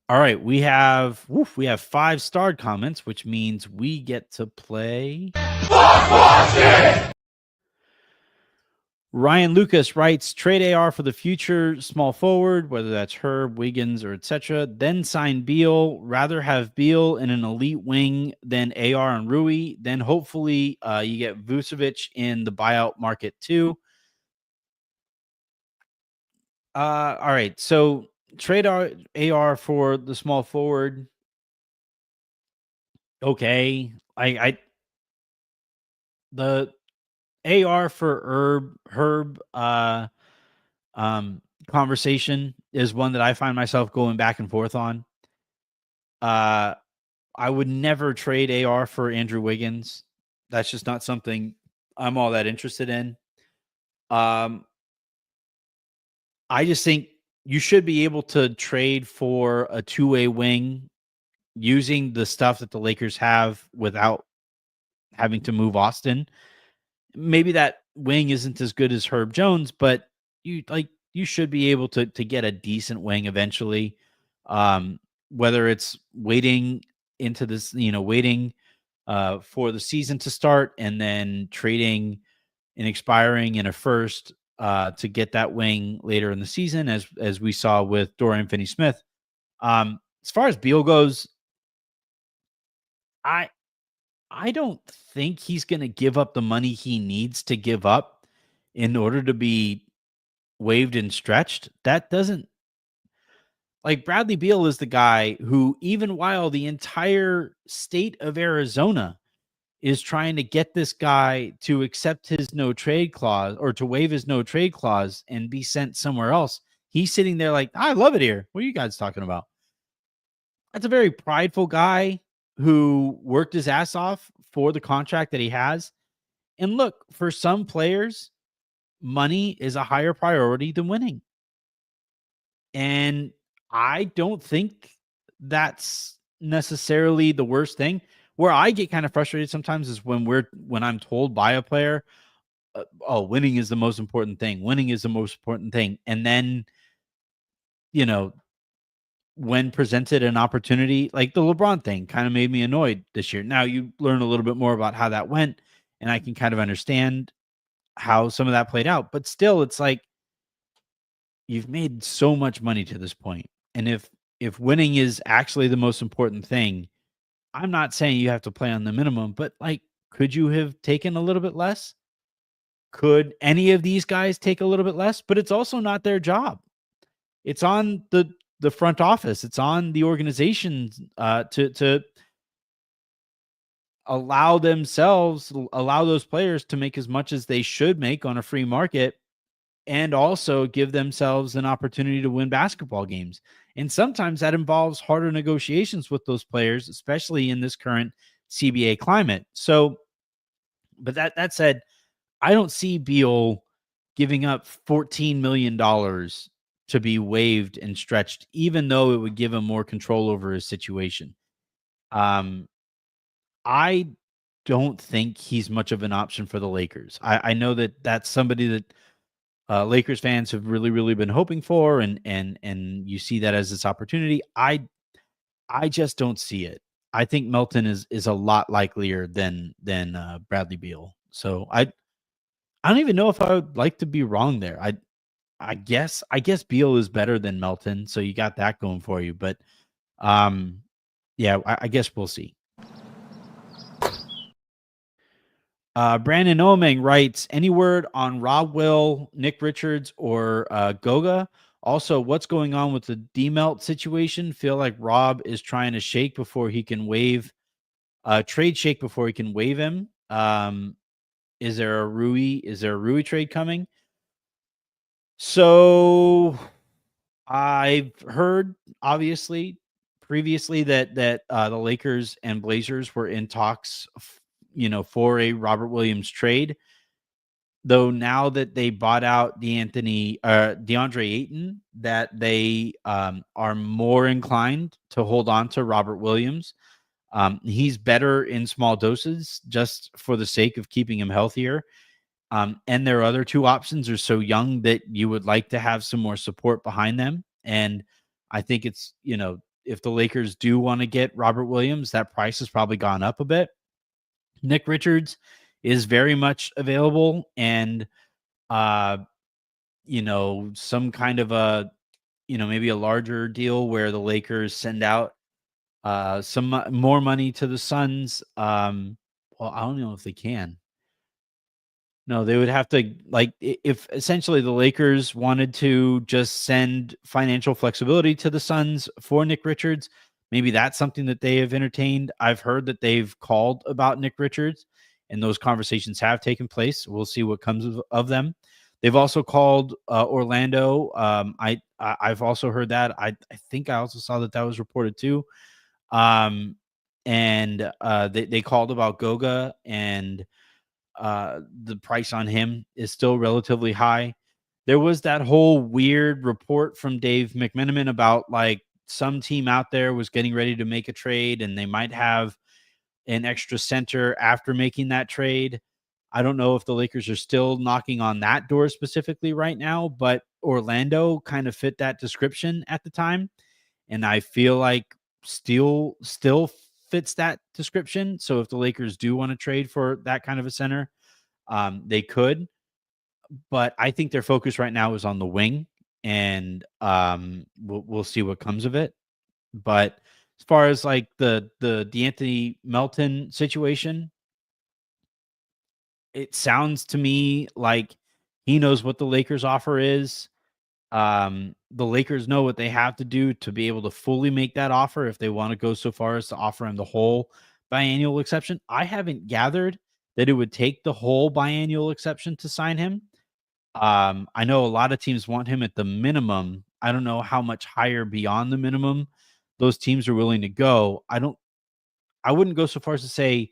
All right, we have 5 starred comments, which means we get to play. Ryan Lucas writes, trade AR for the future small forward, whether that's Herb, Wiggins, or etc. Then sign Beal. Rather have Beal in an elite wing than AR and Rui. Then hopefully you get Vucevic in the buyout market too. All right. So trade AR for the small forward. Okay. The AR for Herb conversation is one that I find myself going back and forth on. I would never trade AR for Andrew Wiggins. That's just not something I'm all that interested in. I just think you should be able to trade for a two-way wing using the stuff that the Lakers have without having to move Austin. Maybe that wing isn't as good as Herb Jones, but you should be able to get a decent wing eventually. Whether it's waiting into this, waiting for the season to start and then trading and expiring in a first to get that wing later in the season, as we saw with Dorian Finney-Smith. As far as Beal goes, I don't think he's going to give up the money he needs to give up in order to be waived and stretched. That doesn't, like, Bradley Beal is the guy who, even while the entire state of Arizona is trying to get this guy to accept his no trade clause or to waive his no trade clause and be sent somewhere else, he's sitting there like, I love it here. What are you guys talking about? That's a very prideful guy who worked his ass off for the contract that he has. And look, for some players, money is a higher priority than winning. And I don't think that's necessarily the worst thing. Where I get kind of frustrated sometimes is when I'm told by a player, oh, winning is the most important thing. Winning is the most important thing. And then, when presented an opportunity, like the LeBron thing kind of made me annoyed this year. Now you learn a little bit more about how that went, and I can kind of understand how some of that played out. But still, it's like you've made so much money to this point. And if winning is actually the most important thing, I'm not saying you have to play on the minimum, but like, could you have taken a little bit less? Could any of these guys take a little bit less? But it's also not their job. It's on the front office. It's on the organization to allow those players to make as much as they should make on a free market, and also give themselves an opportunity to win basketball games. And sometimes that involves harder negotiations with those players, especially in this current CBA climate. So, but that said, I don't see Beal giving up $14 million to be waived and stretched, even though it would give him more control over his situation. I don't think he's much of an option for the Lakers. I know that that's somebody that Lakers fans have really, really been hoping for, and you see that as this opportunity. I just don't see it. I think Melton is a lot likelier than Bradley Beal. So I don't even know if I would like to be wrong there. I guess Beal is better than Melton, so you got that going for you. But yeah, I guess we'll see. Brandon Omeng writes, any word on Rob Will, Nick Richards, or Goga? Also, what's going on with the D-Melt situation? Feel like Rob is trying to shake before he can waive, trade shake before he can waive him. Is there a Rui trade coming? So I've heard, obviously, previously that the Lakers and Blazers were in talks, for a Robert Williams trade. Though now that they bought out DeAndre Ayton, that they are more inclined to hold on to Robert Williams. He's better in small doses just for the sake of keeping him healthier. And their other two options are so young that you would like to have some more support behind them. And I think it's, if the Lakers do want to get Robert Williams, that price has probably gone up a bit. Nick Richards is very much available, and uh, some kind of a, maybe a larger deal where the Lakers send out some more money to the Suns. Well, I don't know if they can. No, they would have to, like, if essentially the Lakers wanted to just send financial flexibility to the Suns for Nick Richards, maybe that's something that they have entertained. I've heard that they've called about Nick Richards, and those conversations have taken place. We'll see what comes of them. They've also called Orlando. I've also heard that. I think I also saw that was reported too. And they called about Goga, and the price on him is still relatively high. There was that whole weird report from Dave McMenamin about, like, some team out there was getting ready to make a trade and they might have an extra center after making that trade. I don't know if the Lakers are still knocking on that door specifically right now, but Orlando kind of fit that description at the time. And I feel like still fits that description. So if the Lakers do want to trade for that kind of a center, they could, but I think their focus right now is on the wing, and we'll see what comes of it. But as far as, like, the D'Anthony Melton situation, it sounds to me like he knows what the Lakers offer is. The Lakers know what they have to do to be able to fully make that offer if they want to go so far as to offer him the whole biannual exception. I haven't gathered that it would take the whole biannual exception to sign him. I know a lot of teams want him at the minimum. I don't know how much higher beyond the minimum those teams are willing to go. I wouldn't go so far as to say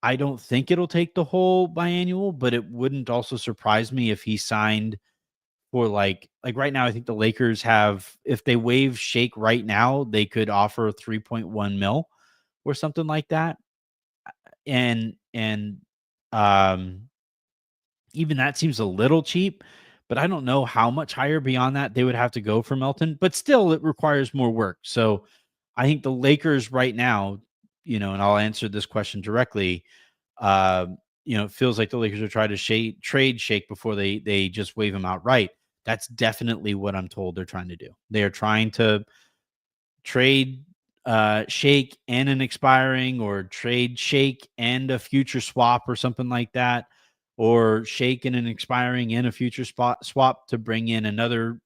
I don't think it'll take the whole biannual, but it wouldn't also surprise me if he signed for, like right now. I think the Lakers have, if they waive Shake right now, they could offer 3.1 mil or something like that. And um even that seems a little cheap, but I don't know how much higher beyond that they would have to go for Melton, but still it requires more work. So I think the Lakers right now, and I'll answer this question directly. Uh, it feels like the Lakers are trying to trade Shake before they just waive him outright. That's definitely what I'm told they're trying to do. They are trying to trade Shake and an expiring, or trade Shake and a future swap or something like that, or Shake and an expiring and a future swap to bring in another,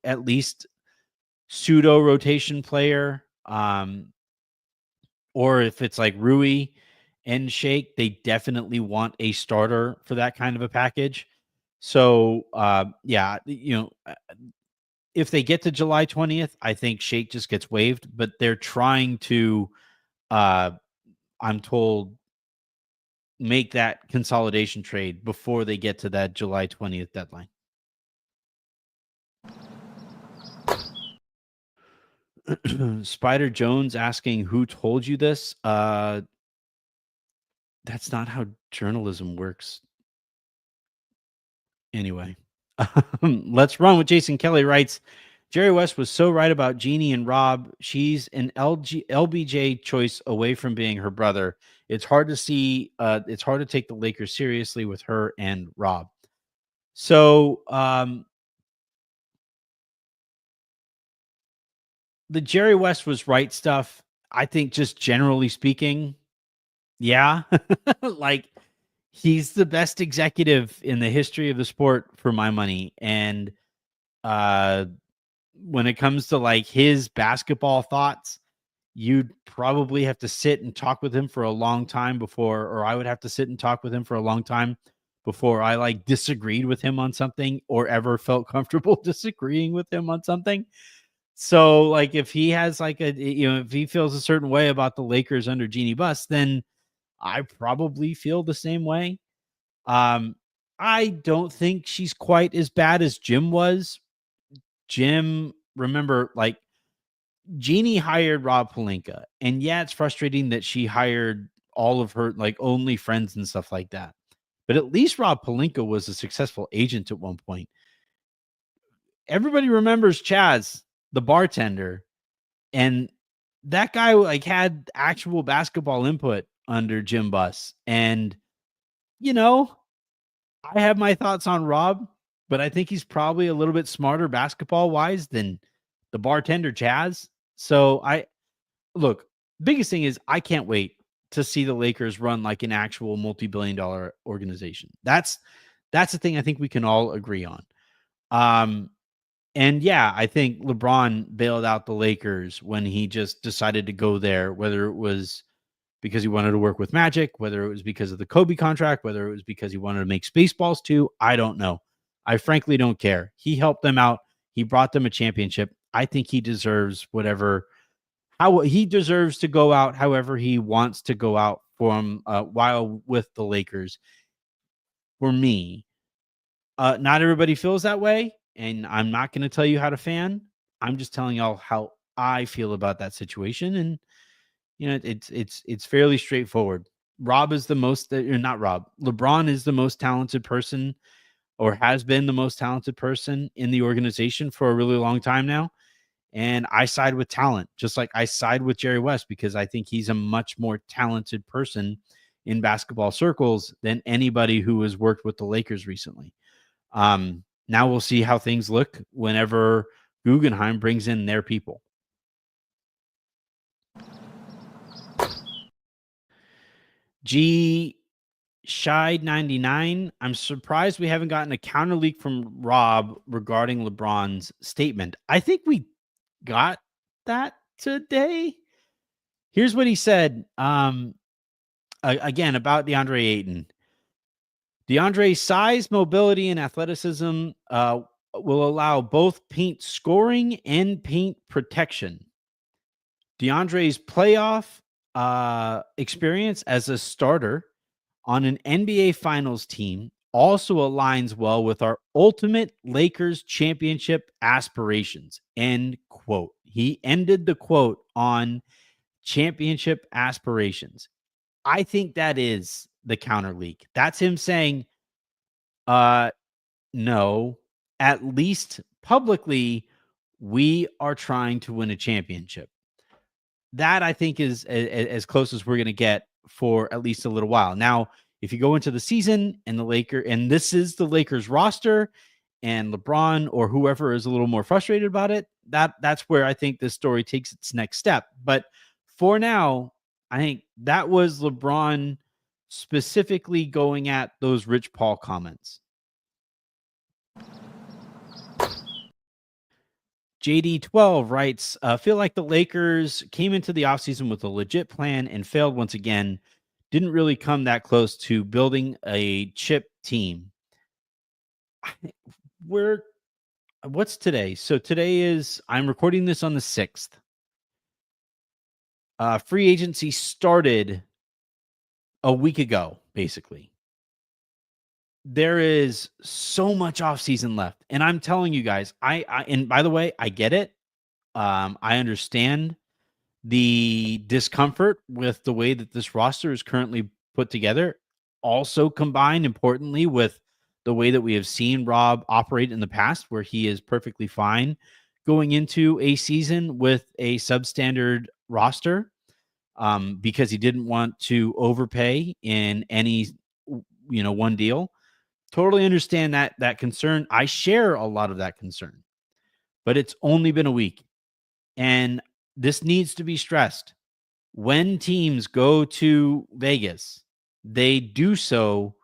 at least pseudo rotation player. Or if it's like Rui and Shake, they definitely want a starter for that kind of a package. So, yeah, if they get to July 20th, I think Shake just gets waived, but they're trying to, uh, I'm told, make that consolidation trade before they get to that July 20th deadline. Spider Jones asking, who told you this? That's not how journalism works. Anyway, let's run with Jason Kelly writes, Jerry West was so right about Jeannie and Rob. She's an LBJ choice away from being her brother. It's hard to see. It's hard to take the Lakers seriously with her and Rob. So the Jerry West was right stuff, I think, just generally speaking. Yeah. Like, he's the best executive in the history of the sport for my money. And uh when it comes to, like, his basketball thoughts, you'd probably have to sit and talk with him for a long time before, or I would have to sit and talk with him for a long time before I, like, disagreed with him on something or ever felt comfortable disagreeing with him on something. So, like, if he has, like, if he feels a certain way about the Lakers under Jeannie Buss, then I probably feel the same way. Um, I don't think she's quite as bad as Jim was. Jim, remember, like, Jeannie hired Rob Pelinka, and yeah, it's frustrating that she hired all of her, like, only friends and stuff like that. But at least Rob Pelinka was a successful agent at one point. Everybody remembers Chaz, the bartender, and that guy, like, had actual basketball input under Jim Buss. And, you know, I have my thoughts on Rob, but I think he's probably a little bit smarter basketball wise than the bartender Chaz. So look, biggest thing is I can't wait to see the Lakers run like an actual multi-billion-dollar organization. That's the thing I think we can all agree on. And yeah, I think LeBron bailed out the Lakers when he just decided to go there, whether it was because he wanted to work with Magic, whether it was because of the Kobe contract, whether it was because he wanted to make Spaceballs too. I don't know. I frankly don't care. He helped them out. He brought them a championship. I think he deserves how he deserves to go out however he wants to go out from while with the Lakers. For me, not everybody feels that way, and I'm not going to tell you how to fan. I'm just telling y'all how I feel about that situation, and it's fairly straightforward. Rob is the most, not Rob. LeBron is the most talented person, or has been the most talented person in the organization for a really long time now. And I side with talent, just like I side with Jerry West, because I think he's a much more talented person in basketball circles than anybody who has worked with the Lakers recently. Now we'll see how things look whenever Guggenheim brings in their people. G Shide 99. I'm surprised we haven't gotten a counter leak from Rob regarding LeBron's statement. I think we got that today. Here's what he said. Again, about DeAndre Ayton. DeAndre's size, mobility, and athleticism will allow both paint scoring and paint protection. DeAndre's playoff experience as a starter on an NBA Finals team also aligns well with our ultimate Lakers championship aspirations. End quote. He ended the quote on championship aspirations. I think that is the counter leak. That's him saying, no, at least publicly, we are trying to win a championship. That I think is as close as we're going to get for at least a little while. Now, if you go into the season and this is the Lakers roster, and LeBron or whoever is a little more frustrated about it, that's where I think this story takes its next step. But for now, I think that was LeBron specifically going at those Rich Paul comments. JD12 writes, feel like the Lakers came into the offseason with a legit plan and failed once again. Didn't really come that close to building a chip team. What's today? So today is, I'm recording this on the 6th. Free agency started a week ago, basically. There is so much offseason left. And I'm telling you guys, and by the way, I get it. I understand the discomfort with the way that this roster is currently put together. Also combined, importantly, with the way that we have seen Rob operate in the past, where he is perfectly fine going into a season with a substandard roster, because he didn't want to overpay in any one deal. Totally understand that concern. I share a lot of that concern, but it's only been a week, and this needs to be stressed. When teams go to Vegas, they do so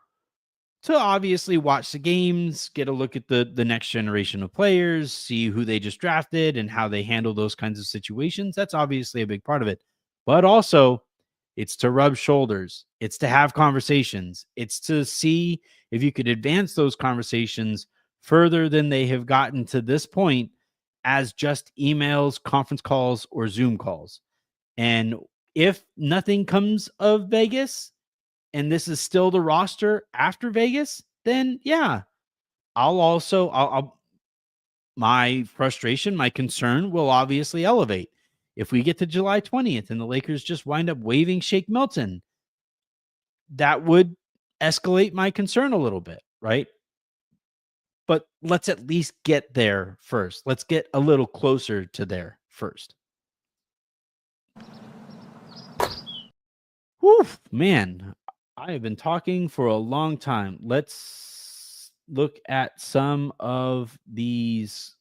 to obviously watch the games, get a look at the next generation of players, see who they just drafted and how they handle those kinds of situations. That's obviously a big part of it. But also, it's to rub shoulders. It's to have conversations. It's to see if you could advance those conversations further than they have gotten to this point as just emails, conference calls, or Zoom calls. And if nothing comes of Vegas and this is still the roster after Vegas, then yeah, I'll my frustration, my concern will obviously elevate. If we get to July 20th and the Lakers just wind up waiving Shake Milton, that would escalate my concern a little bit, right? But let's at least get there first. Let's get a little closer to there first. Whew, man, I have been talking for a long time. Let's look at some of these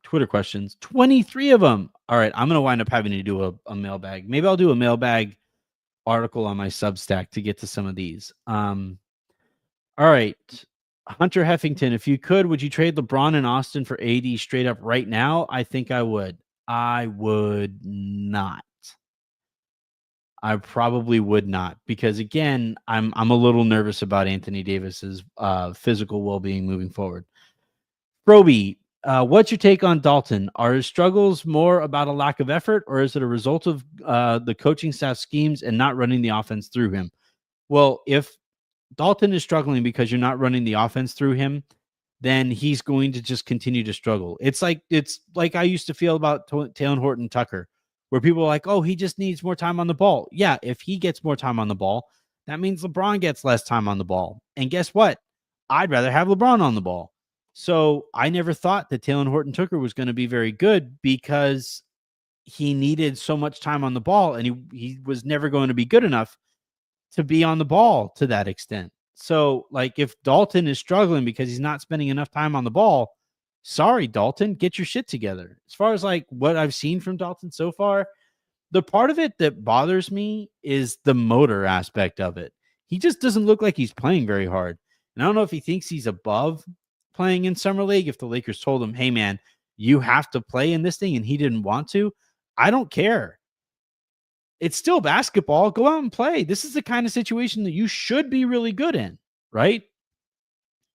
Twitter questions. 23 of them. All right, I'm gonna wind up having to do a mailbag. Maybe I'll do a mailbag article on my Substack to get to some of these. All right. Hunter Heffington, if you could, would you trade LeBron and Austin for AD straight up right now? I think I would. I would not. I probably would not, because again, I'm a little nervous about Anthony Davis's physical well-being moving forward. Roby, what's your take on Dalton? Are his struggles more about a lack of effort, or is it a result of the coaching staff schemes and not running the offense through him? Well, if Dalton is struggling because you're not running the offense through him, then he's going to just continue to struggle. It's like I used to feel about Taylor Horton Tucker, where people are like, "Oh, he just needs more time on the ball." Yeah, if he gets more time on the ball, that means LeBron gets less time on the ball. And guess what? I'd rather have LeBron on the ball. So I never thought that Taylor Horton Tucker was going to be very good because he needed so much time on the ball, and he was never going to be good enough to be on the ball to that extent. So, like, if Dalton is struggling because he's not spending enough time on the ball, sorry, Dalton, get your shit together. As far as like what I've seen from Dalton so far, the part of it that bothers me is the motor aspect of it. He just doesn't look like he's playing very hard. And I don't know if he thinks he's above playing in Summer League. If the Lakers told him, hey, man, you have to play in this thing, and he didn't want to, I don't care. It's still basketball. Go out and play. This is the kind of situation that you should be really good in, right?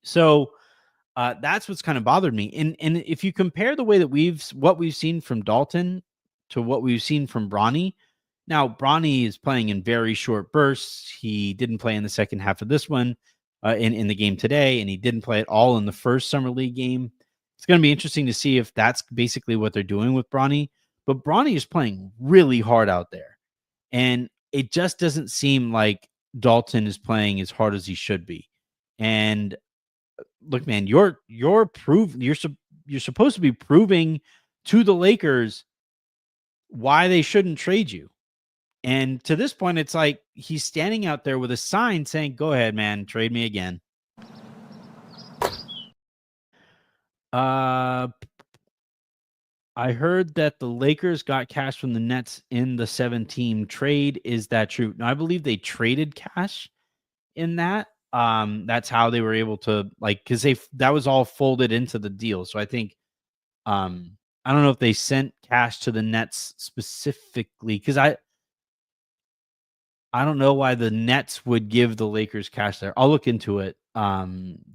So that's what's kind of bothered me. And if you compare the way that what we've seen from Dalton to what we've seen from Bronny, now Bronny is playing in very short bursts. He didn't play in the second half of this one in the game today, and he didn't play at all in the first Summer League game. It's going to be interesting to see if that's basically what they're doing with Bronny. But Bronny is playing really hard out there. And it just doesn't seem like Dalton is playing as hard as he should be. And look, man, you're supposed to be proving to the Lakers why they shouldn't trade you. And to this point, it's like he's standing out there with a sign saying, "Go ahead, man, trade me again." I heard that the Lakers got cash from the Nets in the 7-team trade. Is that true? No, I believe they traded cash in that. That's how they were able to, like, because that was all folded into the deal. So I think I don't know if they sent cash to the Nets specifically, because I don't know why the Nets would give the Lakers cash there. I'll look into it.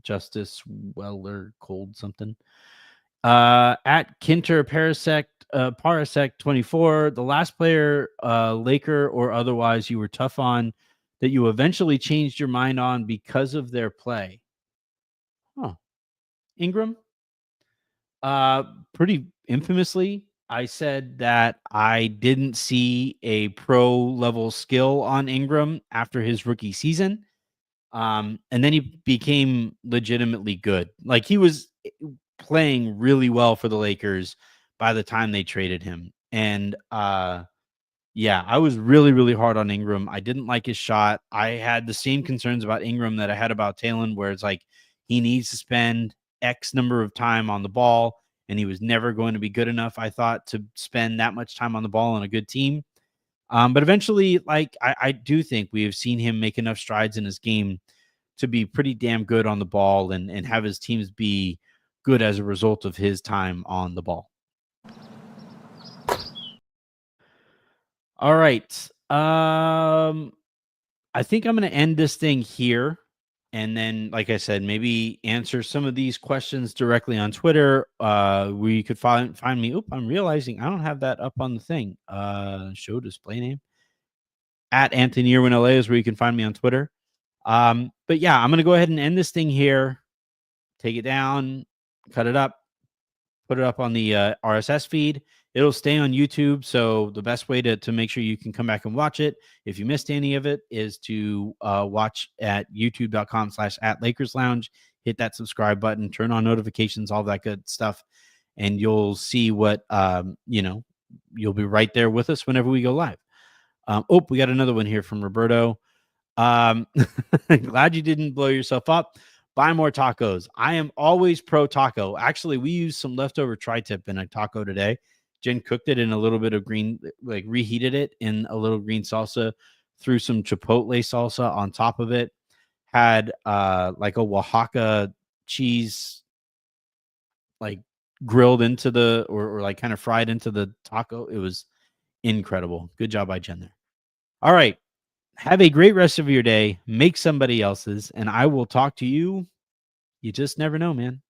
Justice Weller Cold something. At Kinter Parasect 24, the last player, Laker or otherwise, you were tough on that you eventually changed your mind on because of their play. Huh. Ingram? Pretty infamously, I said that I didn't see a pro level skill on Ingram after his rookie season. And then he became legitimately good. Like, he was playing really well for the Lakers by the time they traded him. And yeah, I was really, really hard on Ingram. I didn't like his shot. I had the same concerns about Ingram that I had about Taylor, where it's like he needs to spend X number of time on the ball, and he was never going to be good enough, I thought, to spend that much time on the ball on a good team. But eventually, like, I do think we have seen him make enough strides in his game to be pretty damn good on the ball and have his teams be good as a result of his time on the ball. All right. I think I'm going to end this thing here. And then, like I said, maybe answer some of these questions directly on Twitter. Where you could find me. Oop, I'm realizing I don't have that up on the thing. Show display name. At Anthony Irwin LA is where you can find me on Twitter. But yeah, I'm going to go ahead and end this thing here. Take it down, cut it up, put it up on the RSS feed. It'll stay on YouTube. So the best way to make sure you can come back and watch it, if you missed any of it, is to watch at youtube.com/@LakersLounge. Hit that subscribe button, turn on notifications, all that good stuff. And you'll see what, you'll be right there with us whenever we go live. We got another one here from Roberto. Glad you didn't blow yourself up. Buy more tacos. I am always pro taco. Actually, we used some leftover tri-tip in a taco today. Jen cooked it in a little bit of green, like reheated it in a little green salsa, threw some chipotle salsa on top of it, had like a Oaxaca cheese, like grilled into the, or like kind of fried into the taco. It was incredible. Good job by Jen there. All right. Have a great rest of your day. Make somebody else's, and I will talk to you. You just never know, man.